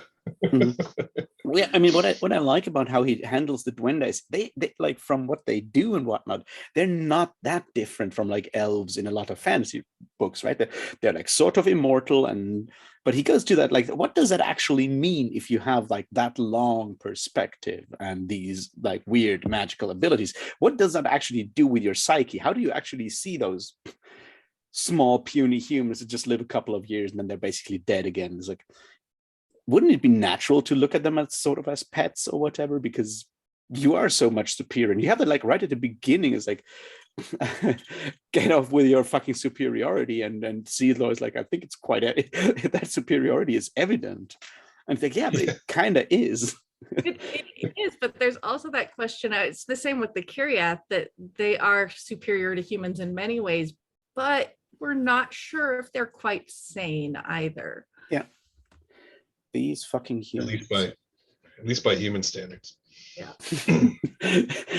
Well, yeah, I mean, what I like about how he handles the duendes is they like from what they do and whatnot, they're not that different from like elves in a lot of fantasy books, right? They're like sort of immortal, and but he goes to that like, what does that actually mean if you have like that long perspective and these like weird magical abilities? What does that actually do with your psyche? How do you actually see those small puny humans that just live a couple of years and then they're basically dead again? It's like, wouldn't it be natural to look at them as sort of as pets or whatever, because you are so much superior, and you have that like right at the beginning is like get off with your fucking superiority, and Seedlaw is like, I think it's quite that superiority is evident, and I think yeah, but it kind of is. It is, but there's also that question. It's the same with the Kiriath, that they are superior to humans in many ways, but we're not sure if they're quite sane either. Yeah. These fucking humans. At least by human standards. Yeah.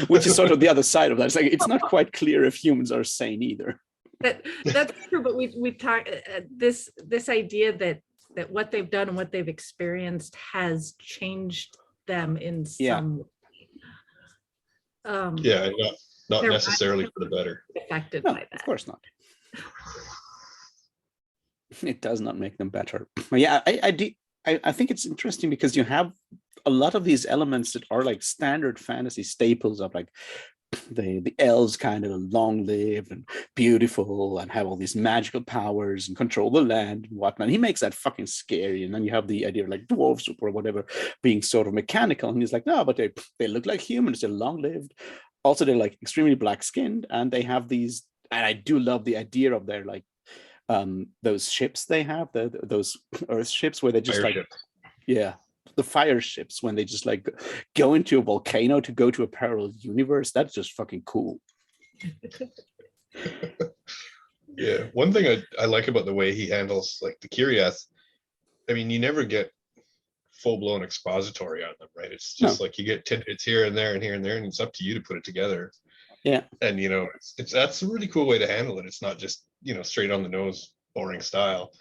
Which is sort of the other side of that. It's like it's not quite clear if humans are sane either. That's true, but we talk this idea that what they've done and what they've experienced has changed them in some way. Not necessarily for the better. Affected No, by that. of course not. It does not make them better. But yeah, I think it's interesting because you have a lot of these elements that are like standard fantasy staples of like the elves kind of long-lived and beautiful and have all these magical powers and control the land and whatnot. He makes that fucking scary. And then you have the idea of like dwarves or whatever being sort of mechanical. And he's like, no, but they look like humans. They're long-lived. Also, they're like extremely black-skinned, and they have these. And I do love the idea of their like those ships they have, those Earth ships where they just Fire like ships. Yeah, the fire ships when they just like go into a volcano to go to a parallel universe. That's just fucking cool. Yeah, one thing I like about the way he handles like the Kiriath, I mean, you never get full-blown expository on them, right? It's just like you get tidbits here and there and here and there, and it's up to you to put it together. Yeah. And it's that's a really cool way to handle it. It's not just straight on the nose boring style.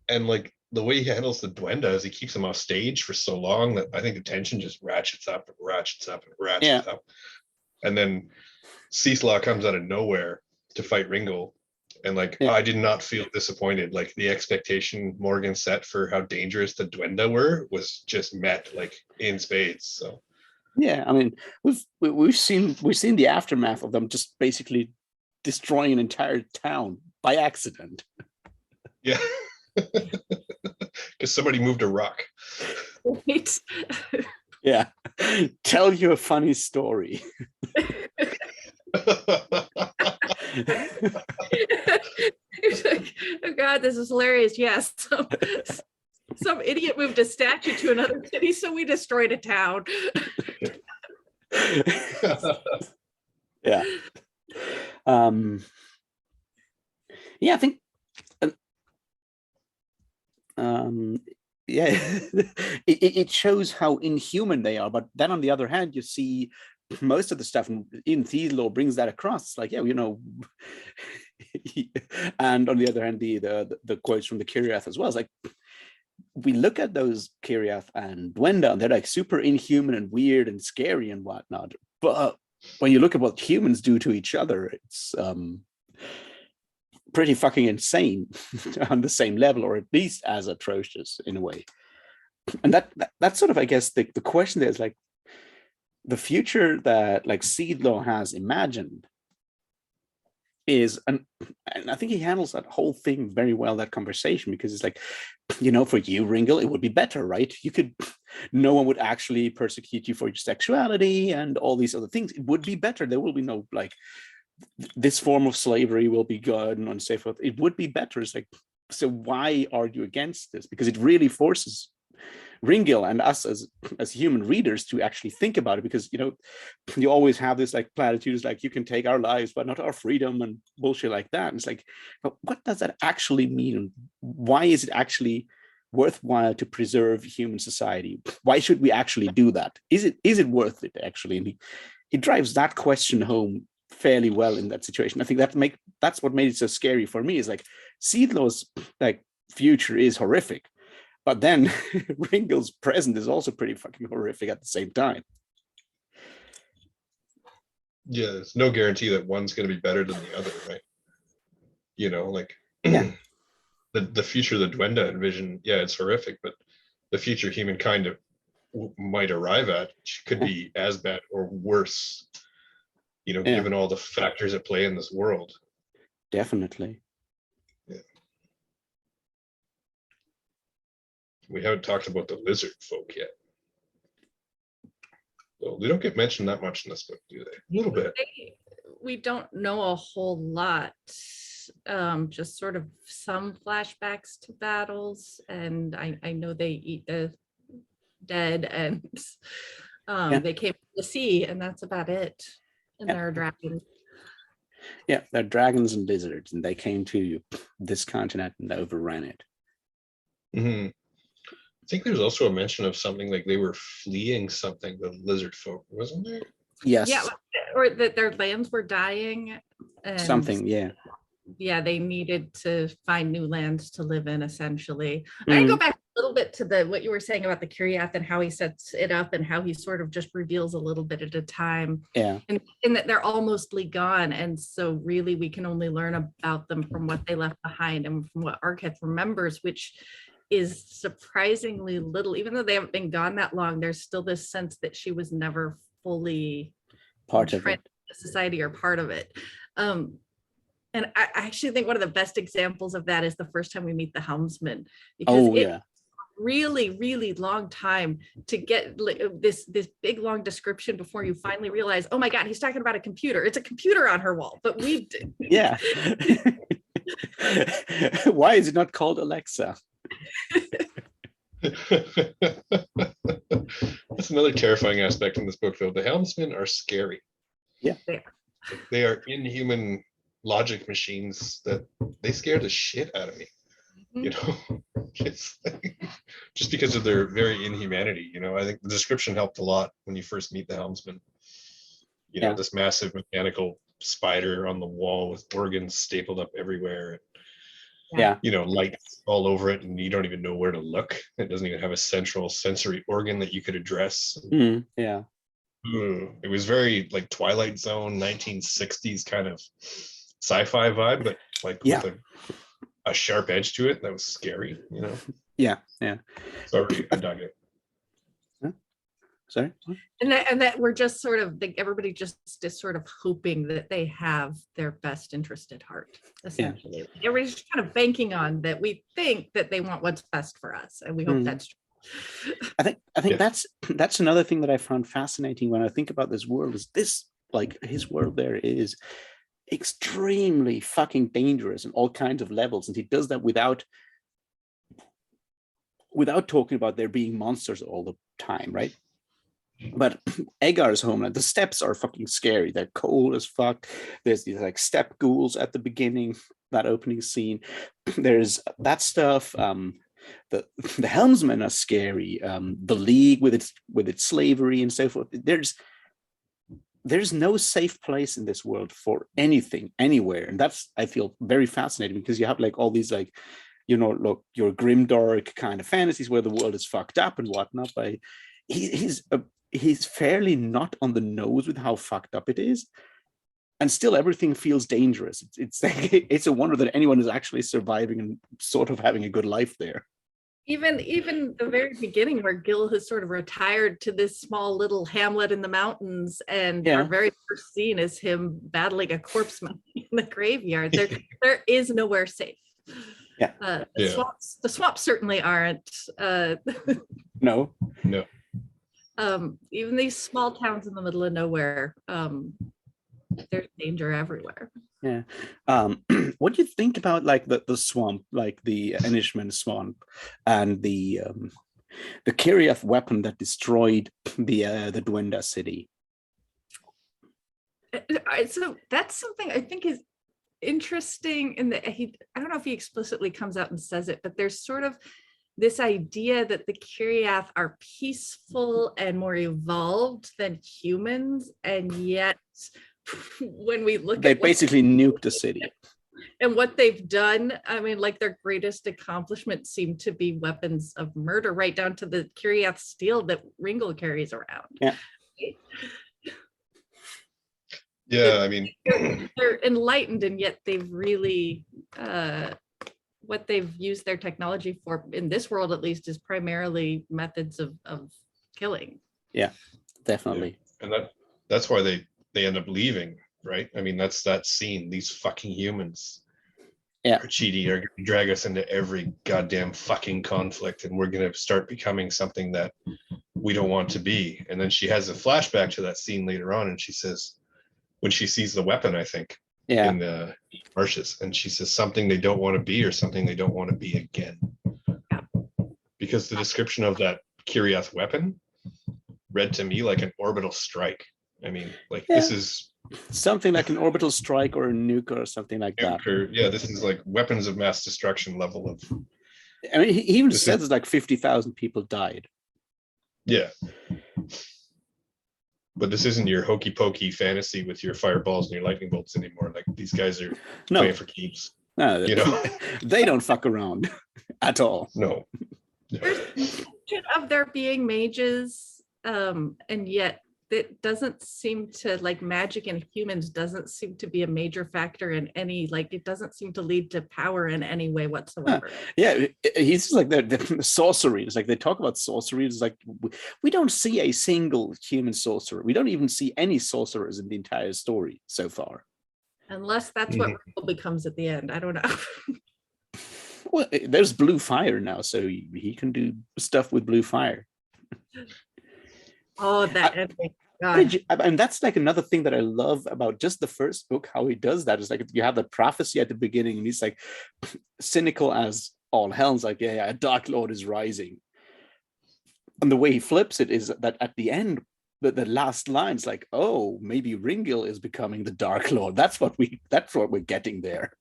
And like the way he handles the duendes, he keeps them off stage for so long that I think the tension just ratchets up and ratchets up and ratchets up. And then Cecil comes out of nowhere to fight Ringo. And like, I did not feel disappointed. Like the expectation Morgan set for how dangerous the duende were was just met like in spades. So yeah, I mean, we've seen the aftermath of them just basically destroying an entire town by accident. Yeah. Because somebody moved a rock. Right. Yeah. Tell you a funny story. It's like, oh God, this is hilarious. Yes. Some idiot moved a statue to another city, so we destroyed a town. Yeah. Yeah, I think yeah, it shows how inhuman they are, but then on the other hand, you see most of the stuff in Theodore brings that across, like, yeah, and on the other hand, the quotes from the Kiriath as well. It's like, we look at those Kiriath and Dwenda, and they're like super inhuman and weird and scary and whatnot. But when you look at what humans do to each other, it's pretty fucking insane on the same level, or at least as atrocious in a way. And that's sort of, I guess, the question there is like the future that like Seedlaw has imagined is, and I think he handles that whole thing very well, that conversation, because it's like, for you, Ringle, it would be better, right? No one would actually persecute you for your sexuality and all these other things. It would be better. There will be no like, this form of slavery will be good and unsafe. It would be better. It's like, so why argue against this? Because it really forces Ringil and us as human readers to actually think about it, because you always have this like platitudes like, you can take our lives but not our freedom and bullshit like that. And it's like, but what does that actually mean? Why is it actually worthwhile to preserve human society? Why should we actually do that? Is it worth it actually? And he drives that question home fairly well in that situation. I think that's what made it so scary for me, is like Seedlaw's like future is horrific, But then Ringel's present is also pretty fucking horrific at the same time. Yeah, there's no guarantee that one's going to be better than the other, right? You know, like Yeah. the future the Duenda envision, yeah, it's horrific, but the future humankind might arrive at could be as bad or worse, you know, given all the factors at play in this world. Definitely. Yeah. We haven't talked about the lizard folk yet. Well, they don't get mentioned that much in this book, do they? A little bit. We don't know a whole lot. Just sort of some flashbacks to battles, and I know they eat the dead, and they came from the sea, and that's about it. And there are dragons. Yeah, they're dragons and lizards, and they came to this continent and overran it. Mm-hmm. I think there's also a mention of something like they were fleeing something, the lizard folk, wasn't there? Yes. Yeah, or that their lands were dying. And something, yeah. Yeah, they needed to find new lands to live in, essentially. I go back a little bit to what you were saying about the Kiriath and how he sets it up and how he sort of just reveals a little bit at a time. Yeah. And that they're all mostly gone. And so really we can only learn about them from what they left behind and from what Arketh remembers, which is surprisingly little. Even though they haven't been gone that long, there's still this sense that she was never fully part of it. Society or part of it. And I actually think one of the best examples of that is the first time we meet the helmsman, because it's really, really long time to get this big long description before you finally realize, oh my God, he's talking about a computer. It's a computer on her wall, but we yeah. Why is it not called Alexa? That's another terrifying aspect in this book, though. The helmsmen are scary. Yeah, they are inhuman logic machines that they scare the shit out of me. You know, just because of their very inhumanity. You know, I think the description helped a lot when you first meet the helmsman. You know, this massive mechanical spider on the wall with organs stapled up everywhere. Yeah. You know, lights all over it, and you don't even know where to look. It doesn't even have a central sensory organ that you could address. Yeah. It was very like Twilight Zone, 1960s kind of sci-fi vibe, but like with a sharp edge to it that was scary, you know? Yeah. Sorry, I dug it. Sorry? And that we're just sort of, everybody just is sort of hoping that they have their best interest at heart, essentially. Like everybody's just kind of banking on that. We think that they want what's best for us, and we hope that's true. I think that's another thing that I found fascinating when I think about this world, is this, like, his world there is extremely fucking dangerous in all kinds of levels, and he does that without talking about there being monsters all the time, right? But Egar's homeland, the steppes are fucking scary. They're cold as fuck. There's these like steppe ghouls at the beginning, that opening scene. There's that stuff. The helmsmen are scary. The League with its slavery and so forth. There's no safe place in this world for anything, anywhere. And that's, I feel, very fascinating, because you have like all these, like, you know, look, your grimdark kind of fantasies where the world is fucked up and whatnot. But he's fairly not on the nose with how fucked up it is, and still everything feels dangerous. It's a wonder that anyone is actually surviving and sort of having a good life there. Even the very beginning, where Gil has sort of retired to this small little hamlet in the mountains, and our very first scene is him battling a corpse in the graveyard. There is nowhere safe. The swamps certainly aren't. No. Even these small towns in the middle of nowhere, there's danger everywhere. What do you think about like the swamp, like the Inishman swamp, and the Kiriath weapon that destroyed the Duenda city? So that's something I think is interesting in that I don't know if he explicitly comes out and says it, but there's sort of this idea that the Kiriath are peaceful and more evolved than humans, and yet when we look they basically nuked the city. And what they've done, I mean, like their greatest accomplishment seem to be weapons of murder, right down to the Curiath steel that Ringo carries around. Yeah. Yeah, I mean, They're enlightened, and yet they've really what they've used their technology for in this world, at least, is primarily methods of killing. Yeah, definitely. and that's why they end up leaving, right? I mean, that's that scene. These fucking humans are cheating, are gonna drag us into every goddamn fucking conflict, and we're gonna start becoming something that we don't want to be. And then she has a flashback to that scene later on, and she says, when she sees the weapon, I think, in the marshes, and she says something they don't want to be, or something they don't want to be again. Because the description of that Curiath weapon read to me like an orbital strike. I mean, like this is something like an orbital strike or a nuke or something like that. Yeah, this is like weapons of mass destruction level of. I mean, he even says like 50,000 people died. Yeah. But this isn't your hokey pokey fantasy with your fireballs and your lightning bolts anymore. Like these guys are playing for keeps. No, you know, they don't fuck around at all. No. There's mention of there being mages, and yet it doesn't seem to, like, magic in humans doesn't seem to be a major factor in any, like, it doesn't seem to lead to power in any way whatsoever. Yeah, he's just like the sorcery. It's like they talk about sorcery. It's like we don't see a single human sorcerer. We don't even see any sorcerers in the entire story so far. Unless that's what Ringo becomes at the end. I don't know. Well, there's blue fire now, so he can do stuff with blue fire. Oh, that ending. And that's like another thing that I love about just the first book, how he does that. Is like you have the prophecy at the beginning, and he's like cynical as all hell. It's like, yeah, a Dark Lord is rising. And the way he flips it is that at the end, the last line's like, oh, maybe Ringil is becoming the Dark Lord. That's what we're getting there.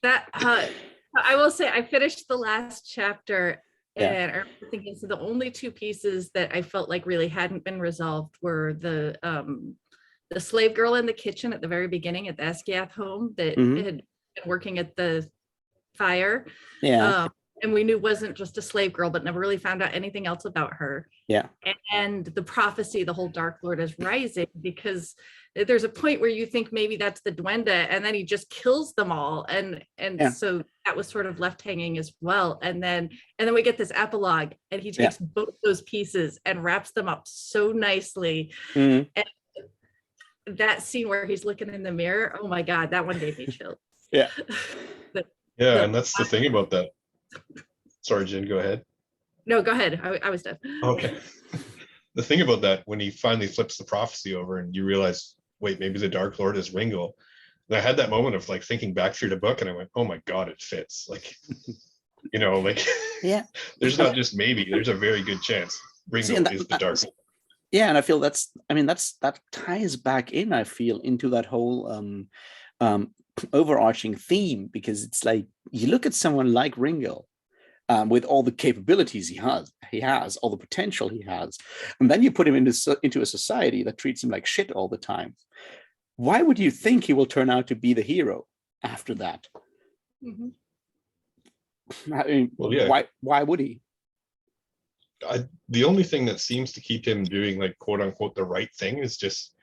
That I will say, I finished the last chapter. And I remember thinking, so the only two pieces that I felt like really hadn't been resolved were the slave girl in the kitchen at the very beginning at the Skiath home that had been working at the fire. Yeah. And we knew wasn't just a slave girl, but never really found out anything else about her. Yeah. And the prophecy, the whole Dark Lord is rising, because there's a point where you think maybe that's the Duende, and then he just kills them all. And so that was sort of left hanging as well. And then we get this epilogue, and he takes both those pieces and wraps them up so nicely. And that scene where he's looking in the mirror, oh my God, that one gave me chills. Yeah. And that's the thing about that. Sorry, Jen, go ahead. No, go ahead. I was done. Okay. The thing about that, when he finally flips the prophecy over and you realize, wait, maybe the Dark Lord is Ringo. And I had that moment of like thinking back through the book, and I went, oh my God, it fits. Like, you know, like, there's not just maybe, there's a very good chance Ringo is the Dark Lord. Yeah, and I feel that ties back in, I feel, into that whole overarching theme, because it's like you look at someone like Ringo with all the capabilities he has all the potential he has, and then you put him into a society that treats him like shit all the time. Why would you think he will turn out to be the hero after that? I mean, why would he? The only thing that seems to keep him doing, like, quote unquote, the right thing is just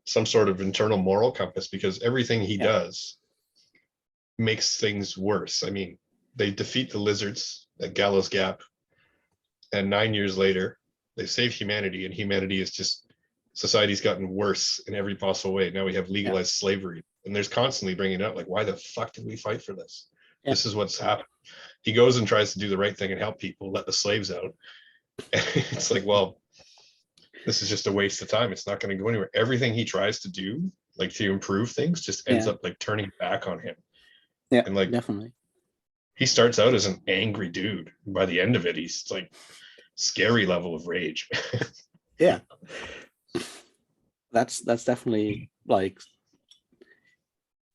some sort of internal moral compass, because everything he does makes things worse. I mean, they defeat the lizards at Gallows Gap, and 9 years later they save humanity, and humanity is just, society's gotten worse in every possible way. Now we have legalized slavery, and there's constantly bringing it up, like, why the fuck did we fight for this? This is what's happened. He goes and tries to do the right thing and help people, let the slaves out, and it's like, well, this is just a waste of time. It's not going to go anywhere. Everything he tries to do, like, to improve things, just ends up like turning back on him. Yeah, and like, definitely. He starts out as an angry dude. By the end of it, he's like scary level of rage. Yeah, that's definitely like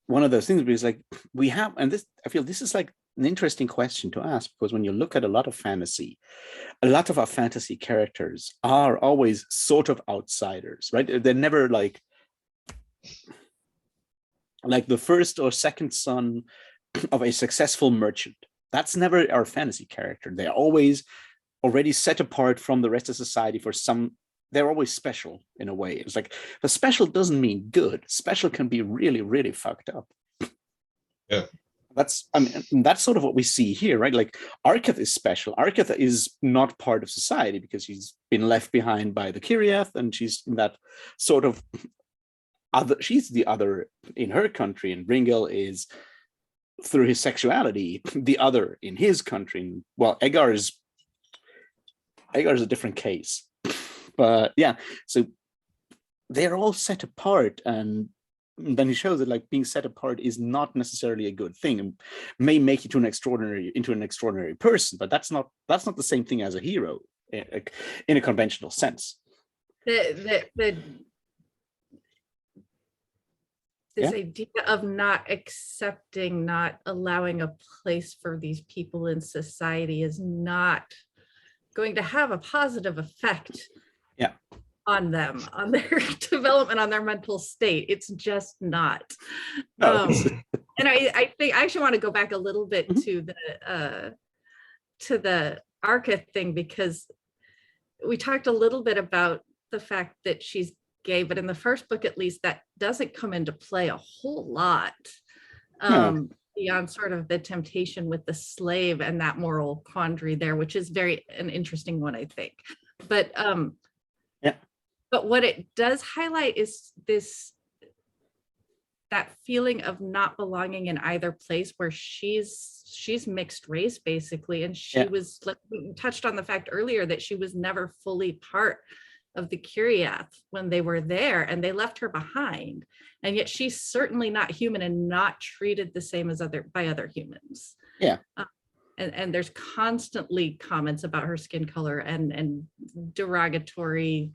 one of those things, because like we have, and this, I feel this is like an interesting question to ask, because when you look at a lot of fantasy, a lot of our fantasy characters are always sort of outsiders, right? They're never like, like the first or second son of a successful merchant. That's never our fantasy character. They're always already set apart from the rest of society for some. They're always special in a way. It's like, the special doesn't mean good. Special can be really, really fucked up. Yeah. That's sort of what we see here, right? Like, Arketh is special. Arketh is not part of society because she's been left behind by the Kiriath, and she's in that sort of other. She's the other in her country, and Ringel is, through his sexuality, the other in his country. Well, Egar is a different case, but yeah. So they're all set apart, and then he shows that like being set apart is not necessarily a good thing, and may make you into an extraordinary person, but that's not the same thing as a hero in a conventional sense. This idea of not accepting, not allowing a place for these people in society is not going to have a positive effect on them, on their development, on their mental state. It's just not. And I think I actually want to go back a little bit to the Arketh thing, because we talked a little bit about the fact that she's gay, but in the first book, at least, that doesn't come into play a whole lot. Beyond sort of the temptation with the slave and that moral quandary there, which is an interesting one, I think. But but what it does highlight is that feeling of not belonging in either place, where she's mixed race basically, and she was, like we touched on the fact earlier, that she was never fully part of the Kiriath when they were there, and they left her behind, and yet she's certainly not human and not treated the same as by other humans. And there's constantly comments about her skin color and derogatory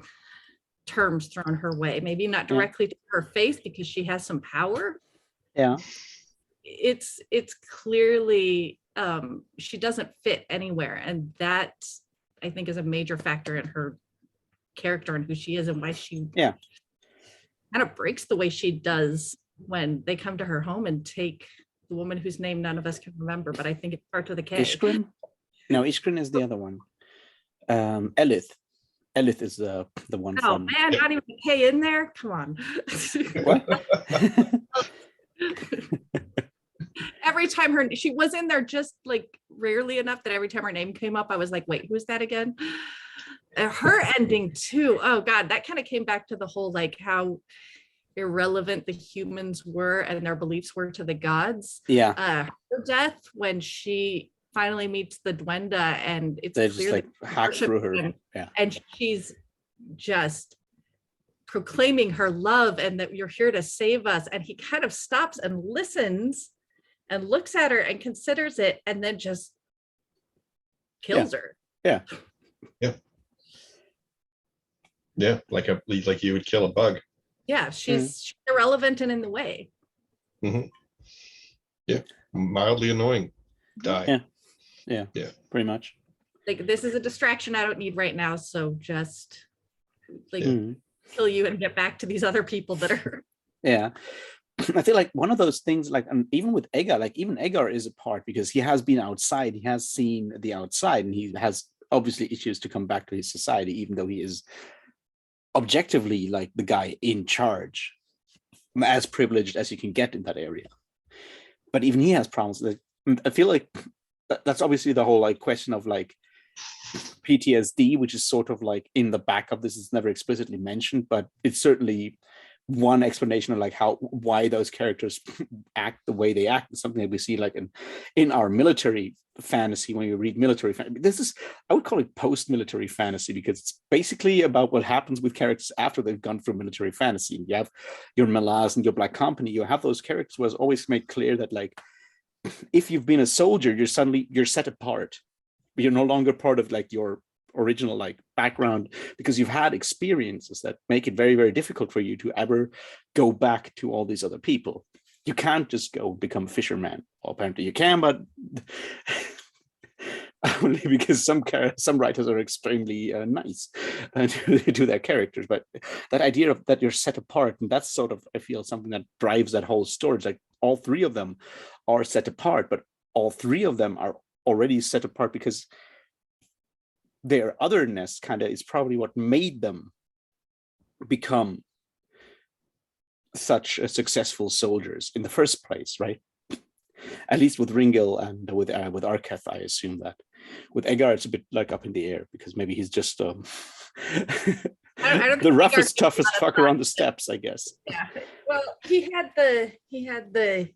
terms thrown her way, maybe not directly to her face because she has some power. It's clearly she doesn't fit anywhere, and that, I think, is a major factor in her character and who she is, and why she kind of breaks the way she does when they come to her home and take the woman whose name none of us can remember, but I think it starts with a K. Ishgrin? No, Ishgrin is the other one. Elith is the one. Oh from... man, not even a K in there. Come on. What? Every time she was in there, just like rarely enough that every time her name came up, I was like, wait, who's that again? Her ending too. Oh God, that kind of came back to the whole like how irrelevant the humans were and their beliefs were to the gods. Her death, when she finally meets the Duenda, and it's they clear just like hack through her, and she's just proclaiming her love and that you're here to save us, and he kind of stops and listens and looks at her and considers it, and then just kills her. Like you would kill a bug. She's irrelevant and in the way. Mildly annoying. Die. Yeah, pretty much. Like, this is a distraction I don't need right now, so just like kill you and get back to these other people that are. I feel like one of those things, like, and even with Egar, like even Egar is a part because he has been outside, he has seen the outside, and he has obviously issues to come back to his society, even though he is objectively like the guy in charge, as privileged as you can get in that area. But even he has problems. Like, I feel like that's obviously the whole like question of like PTSD, which is sort of like in the back of this. It's never explicitly mentioned, but it's certainly one explanation of like why those characters act the way they act. It's something that we see like in our military fantasy. When you read military fantasy, I would call it post-military fantasy, because it's basically about what happens with characters after they've gone through military fantasy. You have your Malaz and your Black Company. You have those characters who has always made clear that like if you've been a soldier, you're set apart. You're no longer part of like your original like background, because you've had experiences that make it very, very difficult for you to ever go back to all these other people. You can't just go become a fisherman. Well, apparently you can, but only because some writers are extremely nice to their characters, but that idea of that you're set apart, and that's sort of, I feel, something that drives that whole story. It's like all three of them are set apart, but all three of them are already set apart because their otherness kind of is probably what made them become such successful soldiers in the first place, right? At least with Ringil and with Arketh, I assume that. With Egar, it's a bit like up in the air because maybe he's just I don't the think roughest, Egar's toughest fucker on the steps, I guess. Yeah. Well, he had the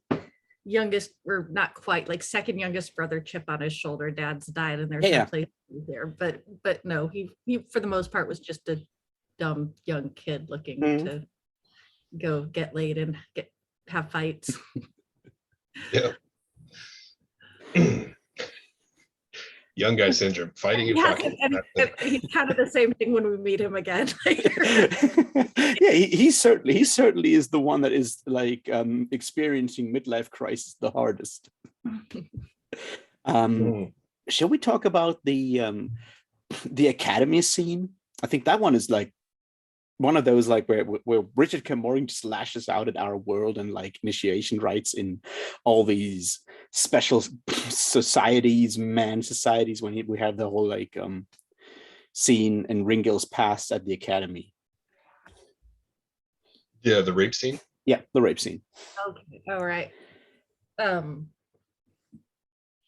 youngest, or not quite, like second youngest brother chip on his shoulder. Dad's died, and there's no place there. But no, he for the most part was just a dumb young kid looking to go get laid and have fights. Yeah. Young guy syndrome, fighting and fucking. He's kind of the same thing when we meet him again later. Yeah, he certainly is the one that is like experiencing midlife crisis the hardest. Shall we talk about the academy scene? I think that one is like one of those like where Richard K. Morgan just lashes out at our world and like initiation rites in all these special societies, man societies, when we have the whole like scene in Ringil's past at the academy. Yeah, the rape scene. Yeah, the rape scene. Okay, all right.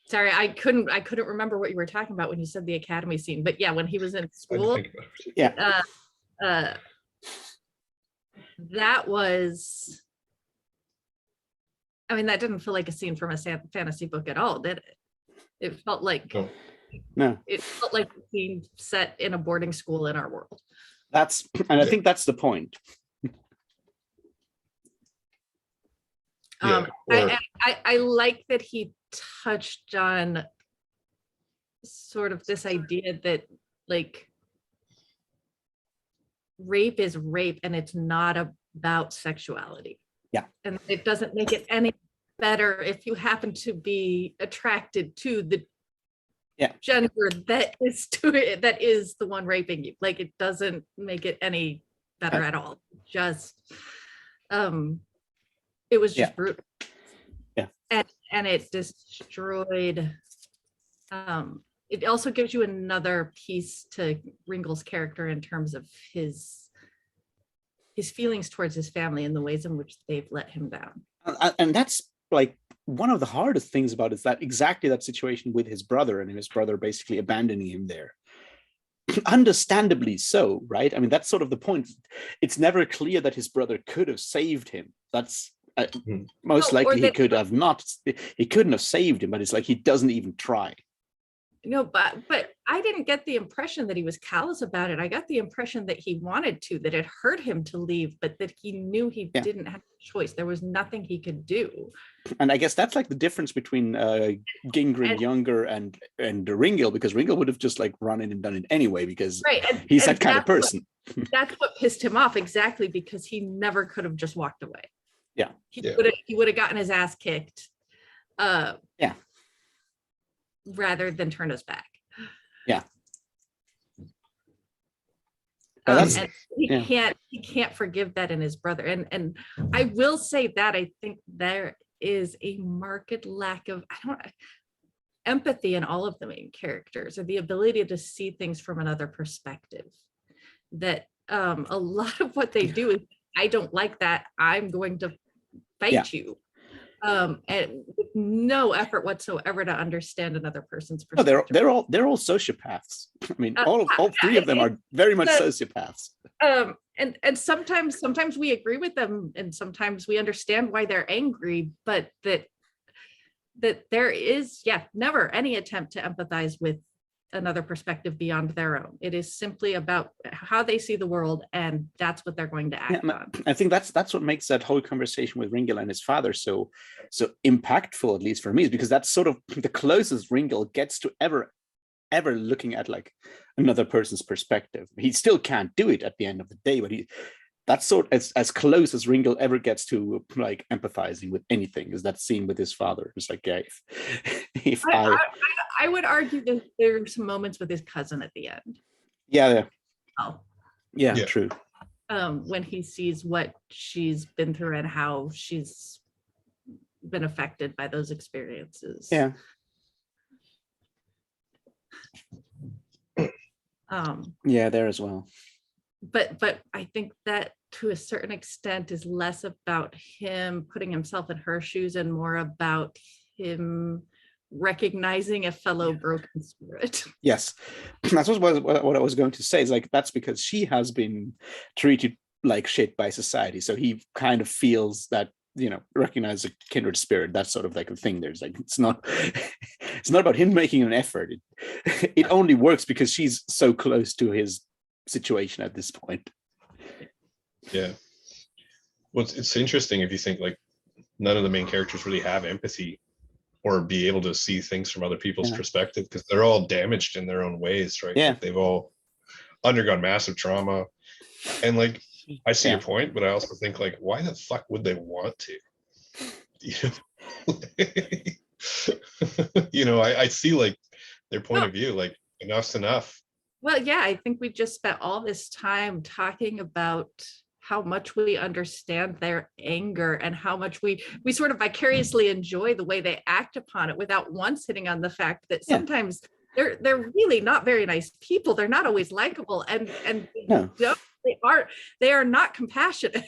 Sorry, I couldn't remember what you were talking about when you said the academy scene, but yeah, when he was in school. Yeah. That was, I mean, that didn't feel like a scene from a fantasy book at all, did it? It felt like no. It felt like a scene set in a boarding school in our world. And I think that's the point. I like that he touched on sort of this idea that like rape is rape and it's not about sexuality. Yeah. And it doesn't make it any better if you happen to be attracted to the gender that is the one raping you. Like it doesn't make it any better at all. Just it was just brutal. Yeah. And it destroyed it also gives you another piece to Ringil's character in terms of his feelings towards his family and the ways in which they've let him down. And that's like one of the hardest things about it is that exactly that situation with his brother and his brother basically abandoning him there. Understandably so, right? I mean, that's sort of the point. It's never clear that his brother could have saved him. That's most likely he could have not. He couldn't have saved him, but it's like he doesn't even try. No, but I didn't get the impression that he was callous about it. I got the impression that he wanted to, that it hurt him to leave, but that he knew he didn't have a choice. There was nothing he could do. And I guess that's like the difference between Gingrin Younger and Ringil, because Ringil would have just like run in and done it anyway, because he's that kind of person. That's what pissed him off, exactly, because he never could have just walked away. Yeah. He would have gotten his ass kicked. Rather than turn us back. Yeah. And he can't forgive that in his brother. And I will say that I think there is a marked lack of empathy in all of the main characters, or the ability to see things from another perspective. That a lot of what they do is, I don't like that, I'm going to fight you. And with no effort whatsoever to understand another person's perspective. No, they're all sociopaths. I mean, all three of them are very much sociopaths. And sometimes we agree with them, and sometimes we understand why they're angry, but that there is never any attempt to empathize with another perspective beyond their own. It is simply about how they see the world, and that's what they're going to act on. I think that's what makes that whole conversation with Ringil and his father so impactful, at least for me, is because that's sort of the closest Ringil gets to ever looking at like another person's perspective. He still can't do it at the end of the day, but that's sort of as close as Ringil ever gets to like empathizing with anything, is that scene with his father. It's like, I would argue that there are some moments with his cousin at the end. Yeah, Oh, yeah, Yeah. true. when he sees what she's been through and how she's been affected by those experiences. Yeah. Yeah, there as well. But I think that to a certain extent is less about him putting himself in her shoes and more about him recognizing a fellow broken spirit. Yes, that's what I was going to say. Is like that's because she has been treated like shit by society, so he kind of feels that, you know, recognize a kindred spirit. That's sort of like a thing. There's like it's not about him making an effort. It only works because she's so close to his situation at this point. Yeah. Well, it's interesting if you think like none of the main characters really have empathy or be able to see things from other people's perspective, because they're all damaged in their own ways, right? Yeah. Like they've all undergone massive trauma. And like, I see your point, but I also think like, why the fuck would they want to? You know, I see like their point of view, like enough's enough. Well, yeah, I think we just spent all this time talking about how much we understand their anger and how much we sort of vicariously enjoy the way they act upon it without once hitting on the fact that sometimes they're really not very nice people. They're not always likable, and No. they are not compassionate.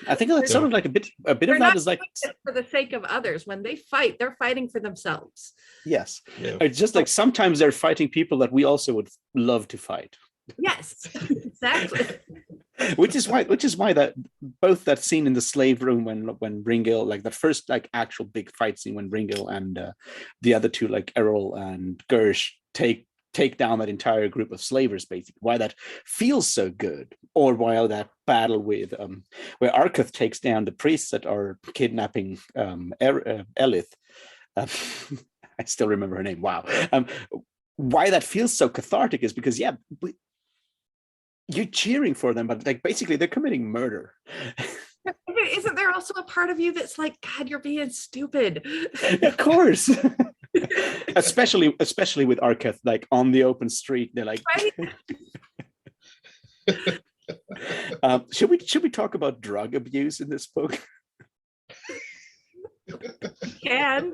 I think like sort of like a bit of that is like for the sake of others. When they fight, they're fighting for themselves. Yes. It's just like sometimes they're fighting people that we also would love to fight. Yes, exactly. which is why that both that scene in the slave room when Ringil, like that first like actual big fight scene when Ringil and the other two, like Errol and Gersh, take down that entire group of slavers, basically, why that feels so good, or while that battle with where Arkuth takes down the priests that are kidnapping Elith. I still remember her name. Wow. Why that feels so cathartic is because you're cheering for them, but like basically they're committing murder. Isn't there also a part of you that's like, God, you're being stupid? Of course. especially with Arkuth, like on the open street, they're like, right? Should we talk about drug abuse in this book? Can.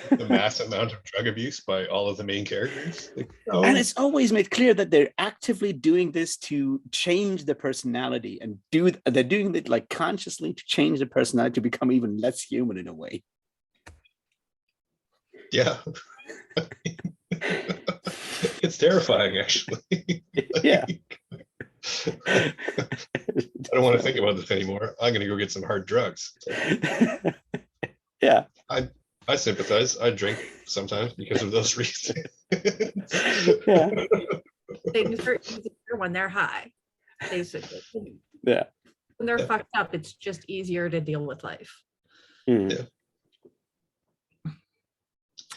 The mass amount of drug abuse by all of the main characters. Like, and it's always made clear that they're actively doing this to change their personality, and they're doing it like consciously to change their personality to become even less human in a way. Yeah. It's terrifying, actually. Yeah. I don't want to think about this anymore. I'm going to go get some hard drugs. Yeah. I sympathize. I drink sometimes because of those reasons. Yeah. Things are easier when they're high, basically. Yeah. When they're fucked up, it's just easier to deal with life. Mm. Yeah.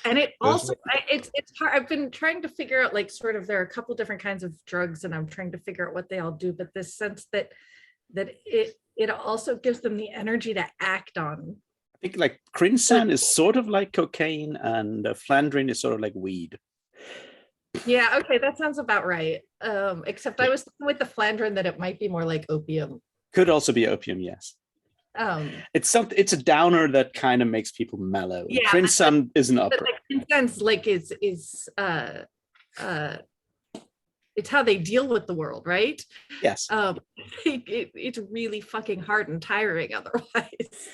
And it also, it's hard. I've been trying to figure out, like, sort of, there are a couple different kinds of drugs, and I'm trying to figure out what they all do. But this sense that it also gives them the energy to act on. I think like Crimson is sort of like cocaine, and Flandrin is sort of like weed. Yeah, okay, that sounds about right. Except I was thinking with the Flandrin that it might be more like opium. Could also be opium, yes. It's a downer that kind of makes people mellow. Yeah, Crimson is an upper. Crimson's like is it's how they deal with the world, right? Yes. It's really fucking hard and tiring otherwise.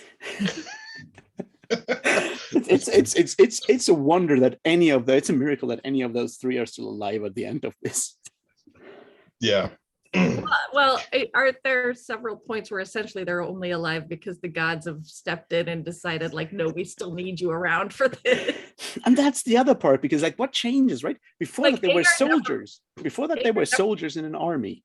It's a wonder that it's a miracle that any of those three are still alive at the end of this. Yeah. Well, are there several points where essentially they're only alive because the gods have stepped in and decided, like, no, we still need you around for this. And that's the other part, because like what changes, right? Before that, they were soldiers. Before that, they were soldiers in an army,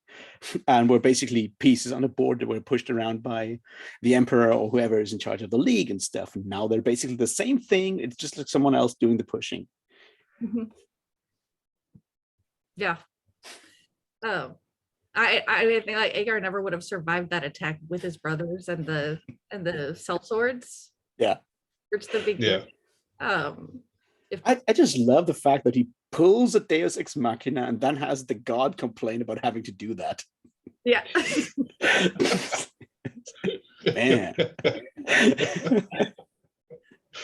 and were basically pieces on a board that were pushed around by the emperor or whoever is in charge of the league and stuff. And now they're basically the same thing. It's just like someone else doing the pushing. Mm-hmm. Yeah. I think like Agar never would have survived that attack with his brothers and the cell swords. Yeah. It's the big I just love the fact that he pulls a Deus Ex Machina and then has the god complain about having to do that. Yeah. Man.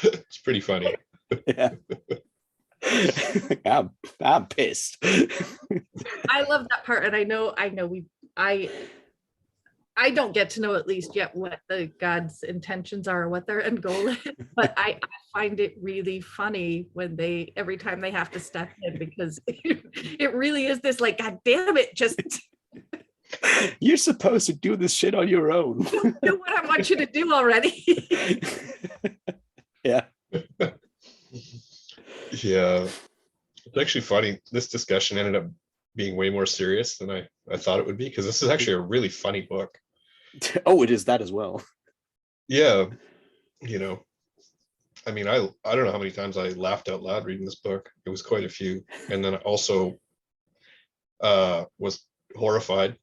It's pretty funny. Yeah. I'm pissed. I love that part, and I know I don't get to know at least yet what the god's intentions are or what their end goal is, but I find it really funny when every time they have to step in, because it really is this like, God damn it, just you're supposed to do this shit on your own. do what I want you to do already. Yeah. Yeah. It's actually funny. This discussion ended up being way more serious than I thought it would be, because this is actually a really funny book. Oh, it is that as well. Yeah. You know, I mean, I don't know how many times I laughed out loud reading this book. It was quite a few. And then I also was horrified,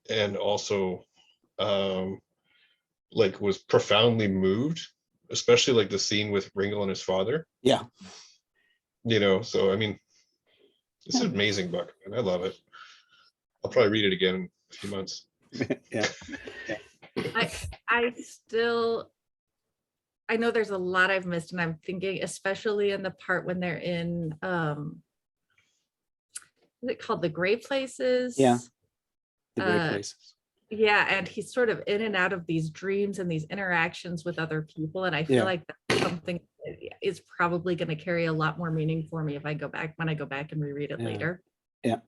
and also like was profoundly moved, especially like the scene with Ringle and his father. Yeah. You know, so I mean, it's an amazing book, and I love it. I'll probably read it again in a few months. Yeah. I know there's a lot I've missed, and I'm thinking especially in the part when they're in is it called The Great Places? Yeah. The Great Places. Yeah, and he's sort of in and out of these dreams and these interactions with other people, and I feel like that's something that is probably going to carry a lot more meaning for me if I go back and reread it later. Yeah.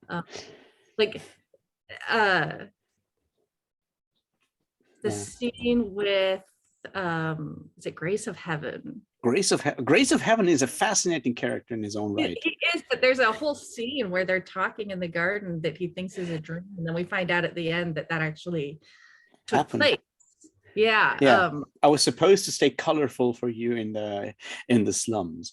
The scene with is it Grace of Heaven? Grace of Heaven is a fascinating character in his own right. He is, but there's a whole scene where they're talking in the garden that he thinks is a dream, and then we find out at the end that actually took place. Yeah. I was supposed to stay colorful for you in the slums.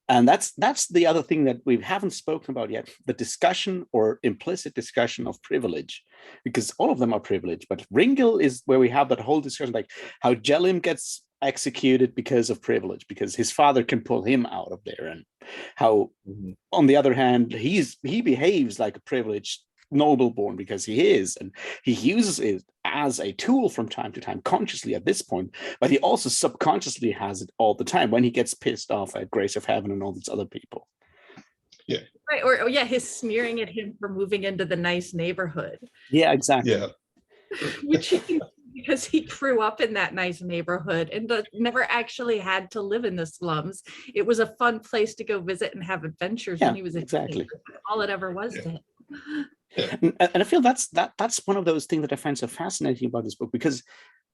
And that's the other thing that we haven't spoken about yet, the discussion or implicit discussion of privilege, because all of them are privileged. But Ringle is where we have that whole discussion, like how Jellim gets executed because of privilege, because his father can pull him out of there, and how, on the other hand, he behaves like a privileged nobleborn because he is, and he uses it as a tool from time to time, consciously at this point, but he also subconsciously has it all the time when he gets pissed off at Grace of Heaven and all these other people. Yeah. Right. Or his sneering at him for moving into the nice neighborhood. Yeah, exactly. Yeah. Which he can, because he grew up in that nice neighborhood and never actually had to live in the slums. It was a fun place to go visit and have adventures when he was a teenager. All it ever was to him. Yeah. And I feel that's one of those things that I find so fascinating about this book, because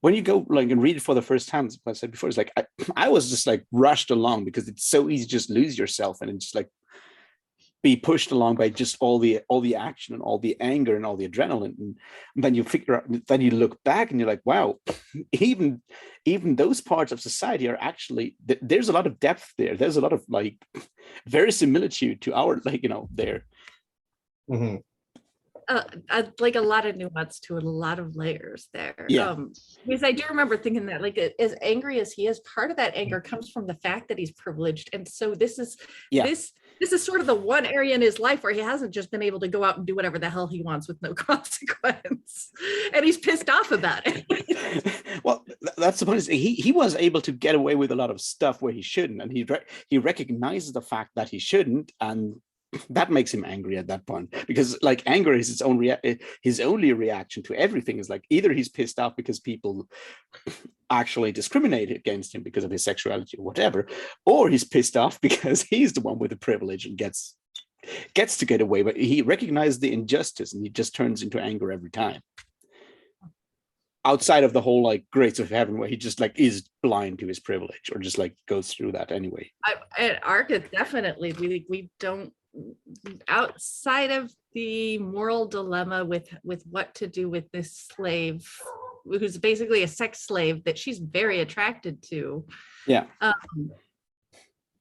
when you go like and read it for the first time, as I said before, it's like I was just like rushed along, because it's so easy to just lose yourself and just like be pushed along by just all the action and all the anger and all the adrenaline, and then you figure out, then you look back and you're like, wow, even those parts of society are actually, there's a lot of depth there. There's a lot of like verisimilitude to our, like, you know, there. Mm-hmm. Like a lot of nuance to it, a lot of layers there. Yeah. Because I do remember thinking that, like, as angry as he is, part of that anger comes from the fact that he's privileged, and so this is sort of the one area in his life where he hasn't just been able to go out and do whatever the hell he wants with no consequence, and he's pissed off about it. Well, that's the point. He was able to get away with a lot of stuff where he shouldn't, and he recognizes the fact that he shouldn't, and that makes him angry at that point, because like anger is his only reaction to everything. Is like either he's pissed off because people actually discriminate against him because of his sexuality or whatever, or he's pissed off because he's the one with the privilege and gets to get away. But he recognizes the injustice and he just turns into anger every time. Outside of the whole like Grace of Heaven, where he just like is blind to his privilege, or just like goes through that anyway. At Arca, definitely, we don't, outside of the moral dilemma with what to do with this slave, who's basically a sex slave that she's very attracted to. Yeah.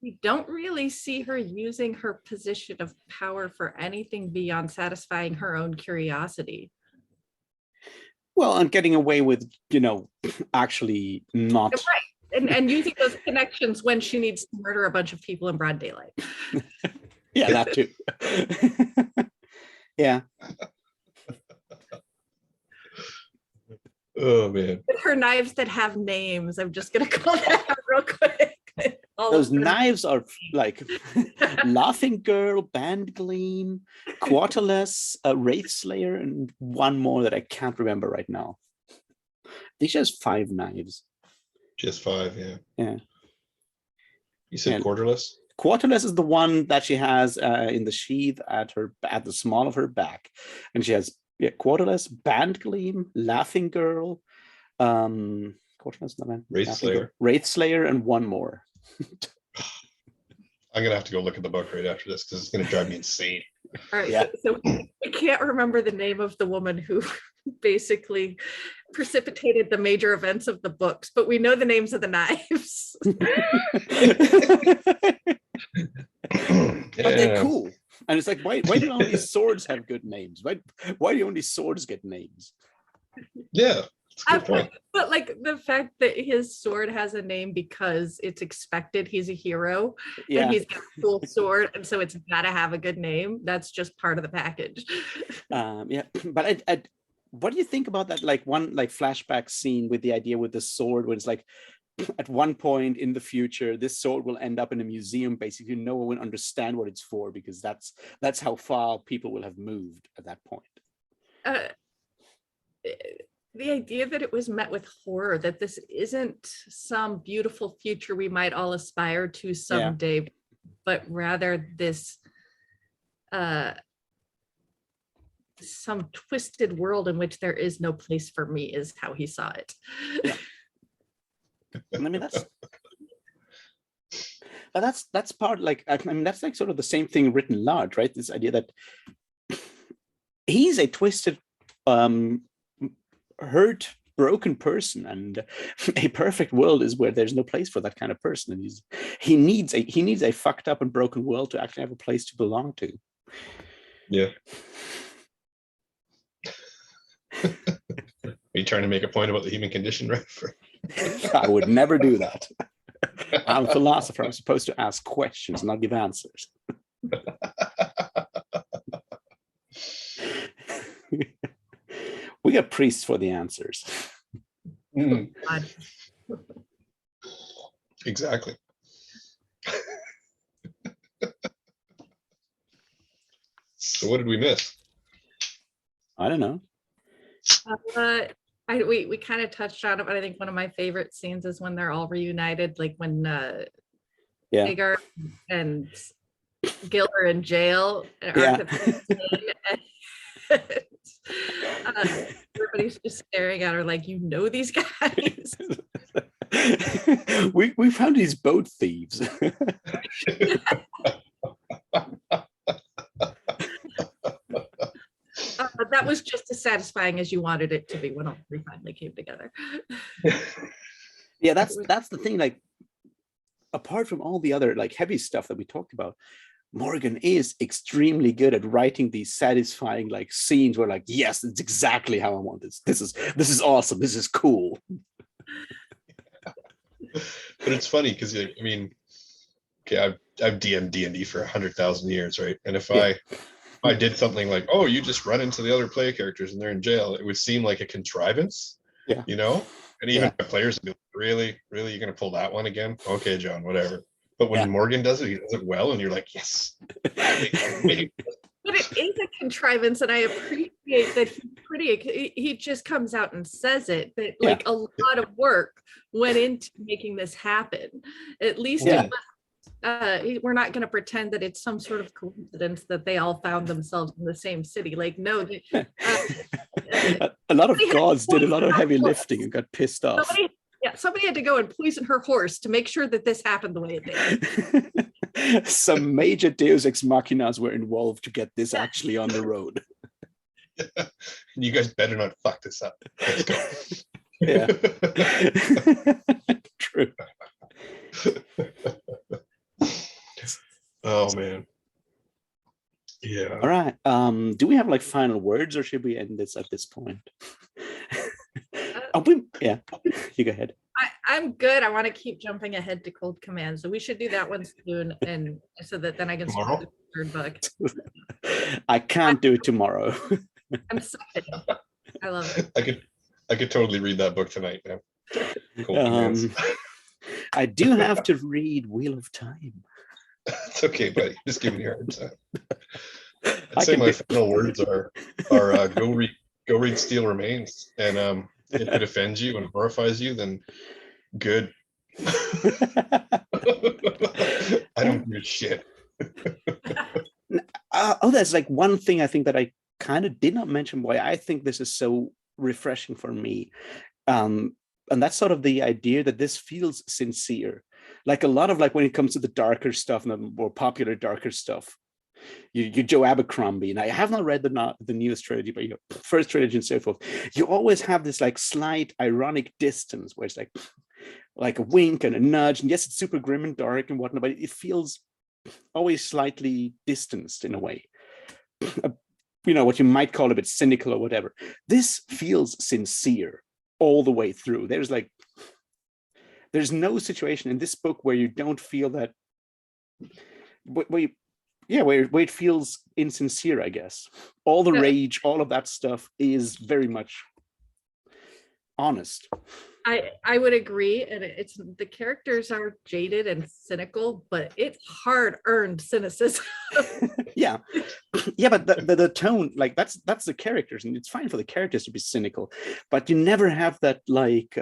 We don't really see her using her position of power for anything beyond satisfying her own curiosity. Well, and getting away with, you know, actually not. Right. and using those connections when she needs to murder a bunch of people in broad daylight. Yeah, that too. Yeah. Oh man. With her knives that have names, I'm just gonna call that out real quick. Those knives are like Laughing Girl, Band Gleam, Quarterless, Wraith Slayer, and one more that I can't remember right now. I think she has 5 knives. Just 5, yeah. Yeah. You said And quarterless? Quarterless is the one that she has in the sheath at the small of her back, and she has Quarterless, Band Gleam, Laughing Girl, Quarterless, Wraith Slayer, and one more. I'm gonna have to go look at the book right after this because it's gonna drive me insane. All right, Yeah. so I can't remember the name of the woman who basically precipitated the major events of the books, but we know the names of the knives. But they're cool. And it's like, why do only swords have good names? Why do only swords get names? Yeah, that's a good point. But like the fact that his sword has a name because it's expected, he's a hero, Yeah. and he's got a cool sword, and so it's got to have a good name. That's just part of the package. Yeah, but what do you think about that? Like one flashback scene with the idea with the sword, where it's like, at one point in the future, this sword will end up in a museum. Basically, no one will understand what it's for because that's how far people will have moved at that point. The idea that it was met with horror, that this isn't some beautiful future we might all aspire to someday, but rather this some twisted world in which there is no place for me, is how he saw it. Yeah. I mean, that's part, like, I mean, that's like sort of the same thing written large, right? This idea that he's a twisted, hurt, broken person, and a perfect world is where there's no place for that kind of person, and he needs a fucked up and broken world to actually have a place to belong to. Yeah. Are you trying to make a point about the human condition, right? I would never do that. I'm a philosopher. I'm supposed to ask questions, not give answers. We got priests for the answers. Mm. Exactly. So what did we miss? I don't know. We kind of touched on it, but I think one of my favorite scenes is when they're all reunited, like when Hagar and Gil are in jail. And everybody's just staring at her like, you know, these guys. we found these boat thieves. That was just as satisfying as you wanted it to be when all three finally came together. Yeah, that's the thing. Like, apart from all the other like heavy stuff that we talked about, Morgan is extremely good at writing these satisfying like scenes where, like, yes, it's exactly how I want this. This is awesome. This is cool. But it's funny because, I mean, okay, I've DM'd D&D for 100,000 years, right? And if I did something like, oh, you just run into the other player characters and they're in jail, it would seem like a contrivance, you know? And even my players would be like, really, you're going to pull that one again? Okay, John, whatever. But when Morgan does it, he does it well, and you're like, yes. But it is a contrivance, and I appreciate that he just comes out and says it, that like a lot of work went into making this happen. At least it was, we're not going to pretend that it's some sort of coincidence that they all found themselves in the same city. Like, no. A lot of gods did a lot of heavy lifting and got pissed off. Somebody had to go and poison her horse to make sure that this happened the way it did. Some major Deus Ex Machinas were involved to get this actually on the road. You guys better not fuck this up. Let's go. Yeah. True. Oh man. Yeah. All right. Do we have like final words, or should we end this at this point? You go ahead. I'm good. I want to keep jumping ahead to Cold Command, so we should do that one soon, and so that then I can start Tomorrow? the third book. I can't do it tomorrow. I'm excited. I love it. I could totally read that book tonight, man. Cold Commands. I do have to read Wheel of Time. It's okay, buddy. Just give me a hard time. I I'd say can my do- final words are go read Steel Remains, and if it offends you and horrifies you, then good. I don't give a shit. There's like one thing I think that I kind of did not mention why I think this is so refreshing for me. And that's sort of the idea that this feels sincere. Like a lot of like when it comes to the darker stuff and the more popular darker stuff, you Joe Abercrombie, and I have not read the newest trilogy, but first trilogy and so forth. You always have this like slight ironic distance where it's like a wink and a nudge, and yes, it's super grim and dark and whatnot, but it feels always slightly distanced in a way. What you might call a bit cynical or whatever. This feels sincere all the way through. There's no situation in this book where you don't feel that, where it feels insincere, I guess. All the rage, all of that stuff is very much honest. I would agree, and it's the characters are jaded and cynical, but it's hard-earned cynicism. yeah, but the tone, like that's the characters, and it's fine for the characters to be cynical, but you never have that like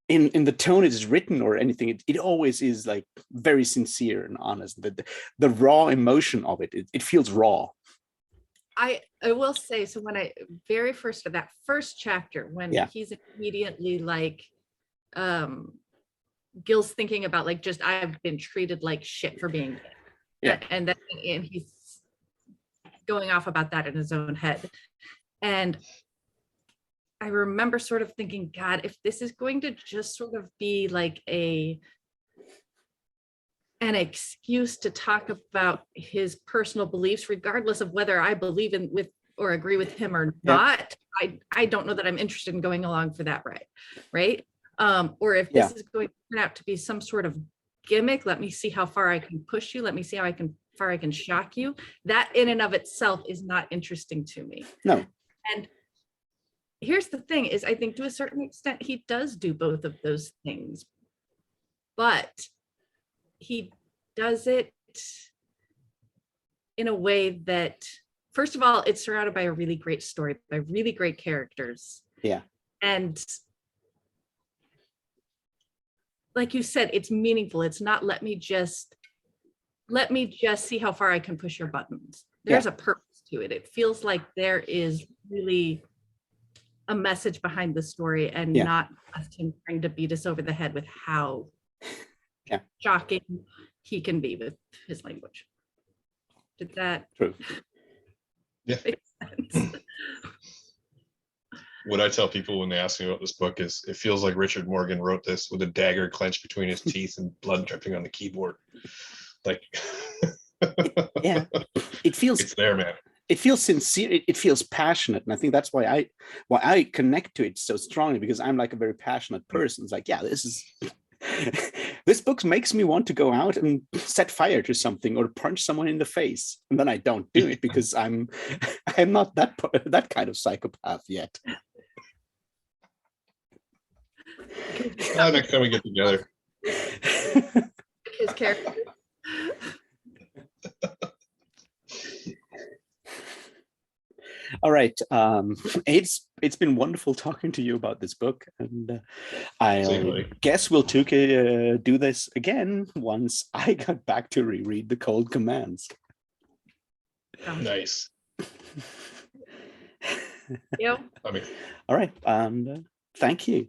in the tone it is written or anything. It always is like very sincere and honest. The raw emotion of it feels raw. I will say, so when that first chapter, when he's immediately like, Gil's thinking about like, just I've been treated like shit for being gay. And he's going off about that in his own head. And I remember sort of thinking, God, if this is going to just sort of be like an excuse to talk about his personal beliefs, regardless of whether I believe with or agree with him or not, I don't know that I'm interested in going along for that right? Or if this is going to turn out to be some sort of gimmick, let me see how far I can push you, let me see how far I can shock you. That in and of itself is not interesting to me. No. And here's the thing is, I think to a certain extent, he does do both of those things, but he does it in a way that, first of all, it's surrounded by a really great story, by really great characters. Yeah. And like you said, it's meaningful. It's not let me just see how far I can push your buttons. There's a purpose to it. It feels like there is really a message behind the story, and not just him trying to beat us over the head with how shocking he can be with his language. Did that make sense? What I tell people when they ask me about this book is it feels like Richard Morgan wrote this with a dagger clenched between his teeth and blood dripping on the keyboard. Like it feels, it's there, man. It feels sincere, it feels passionate, and I think that's why I connect to it so strongly, because I'm like a very passionate person. It's like, this book makes me want to go out and set fire to something or punch someone in the face, and then I don't do it because I'm not that kind of psychopath yet. Next time we get together. His character. All right. It's been wonderful talking to you about this book, and I guess we'll do this again once I got back to reread the Cold Commands. Nice. Yep. I mean, all right. And thank you.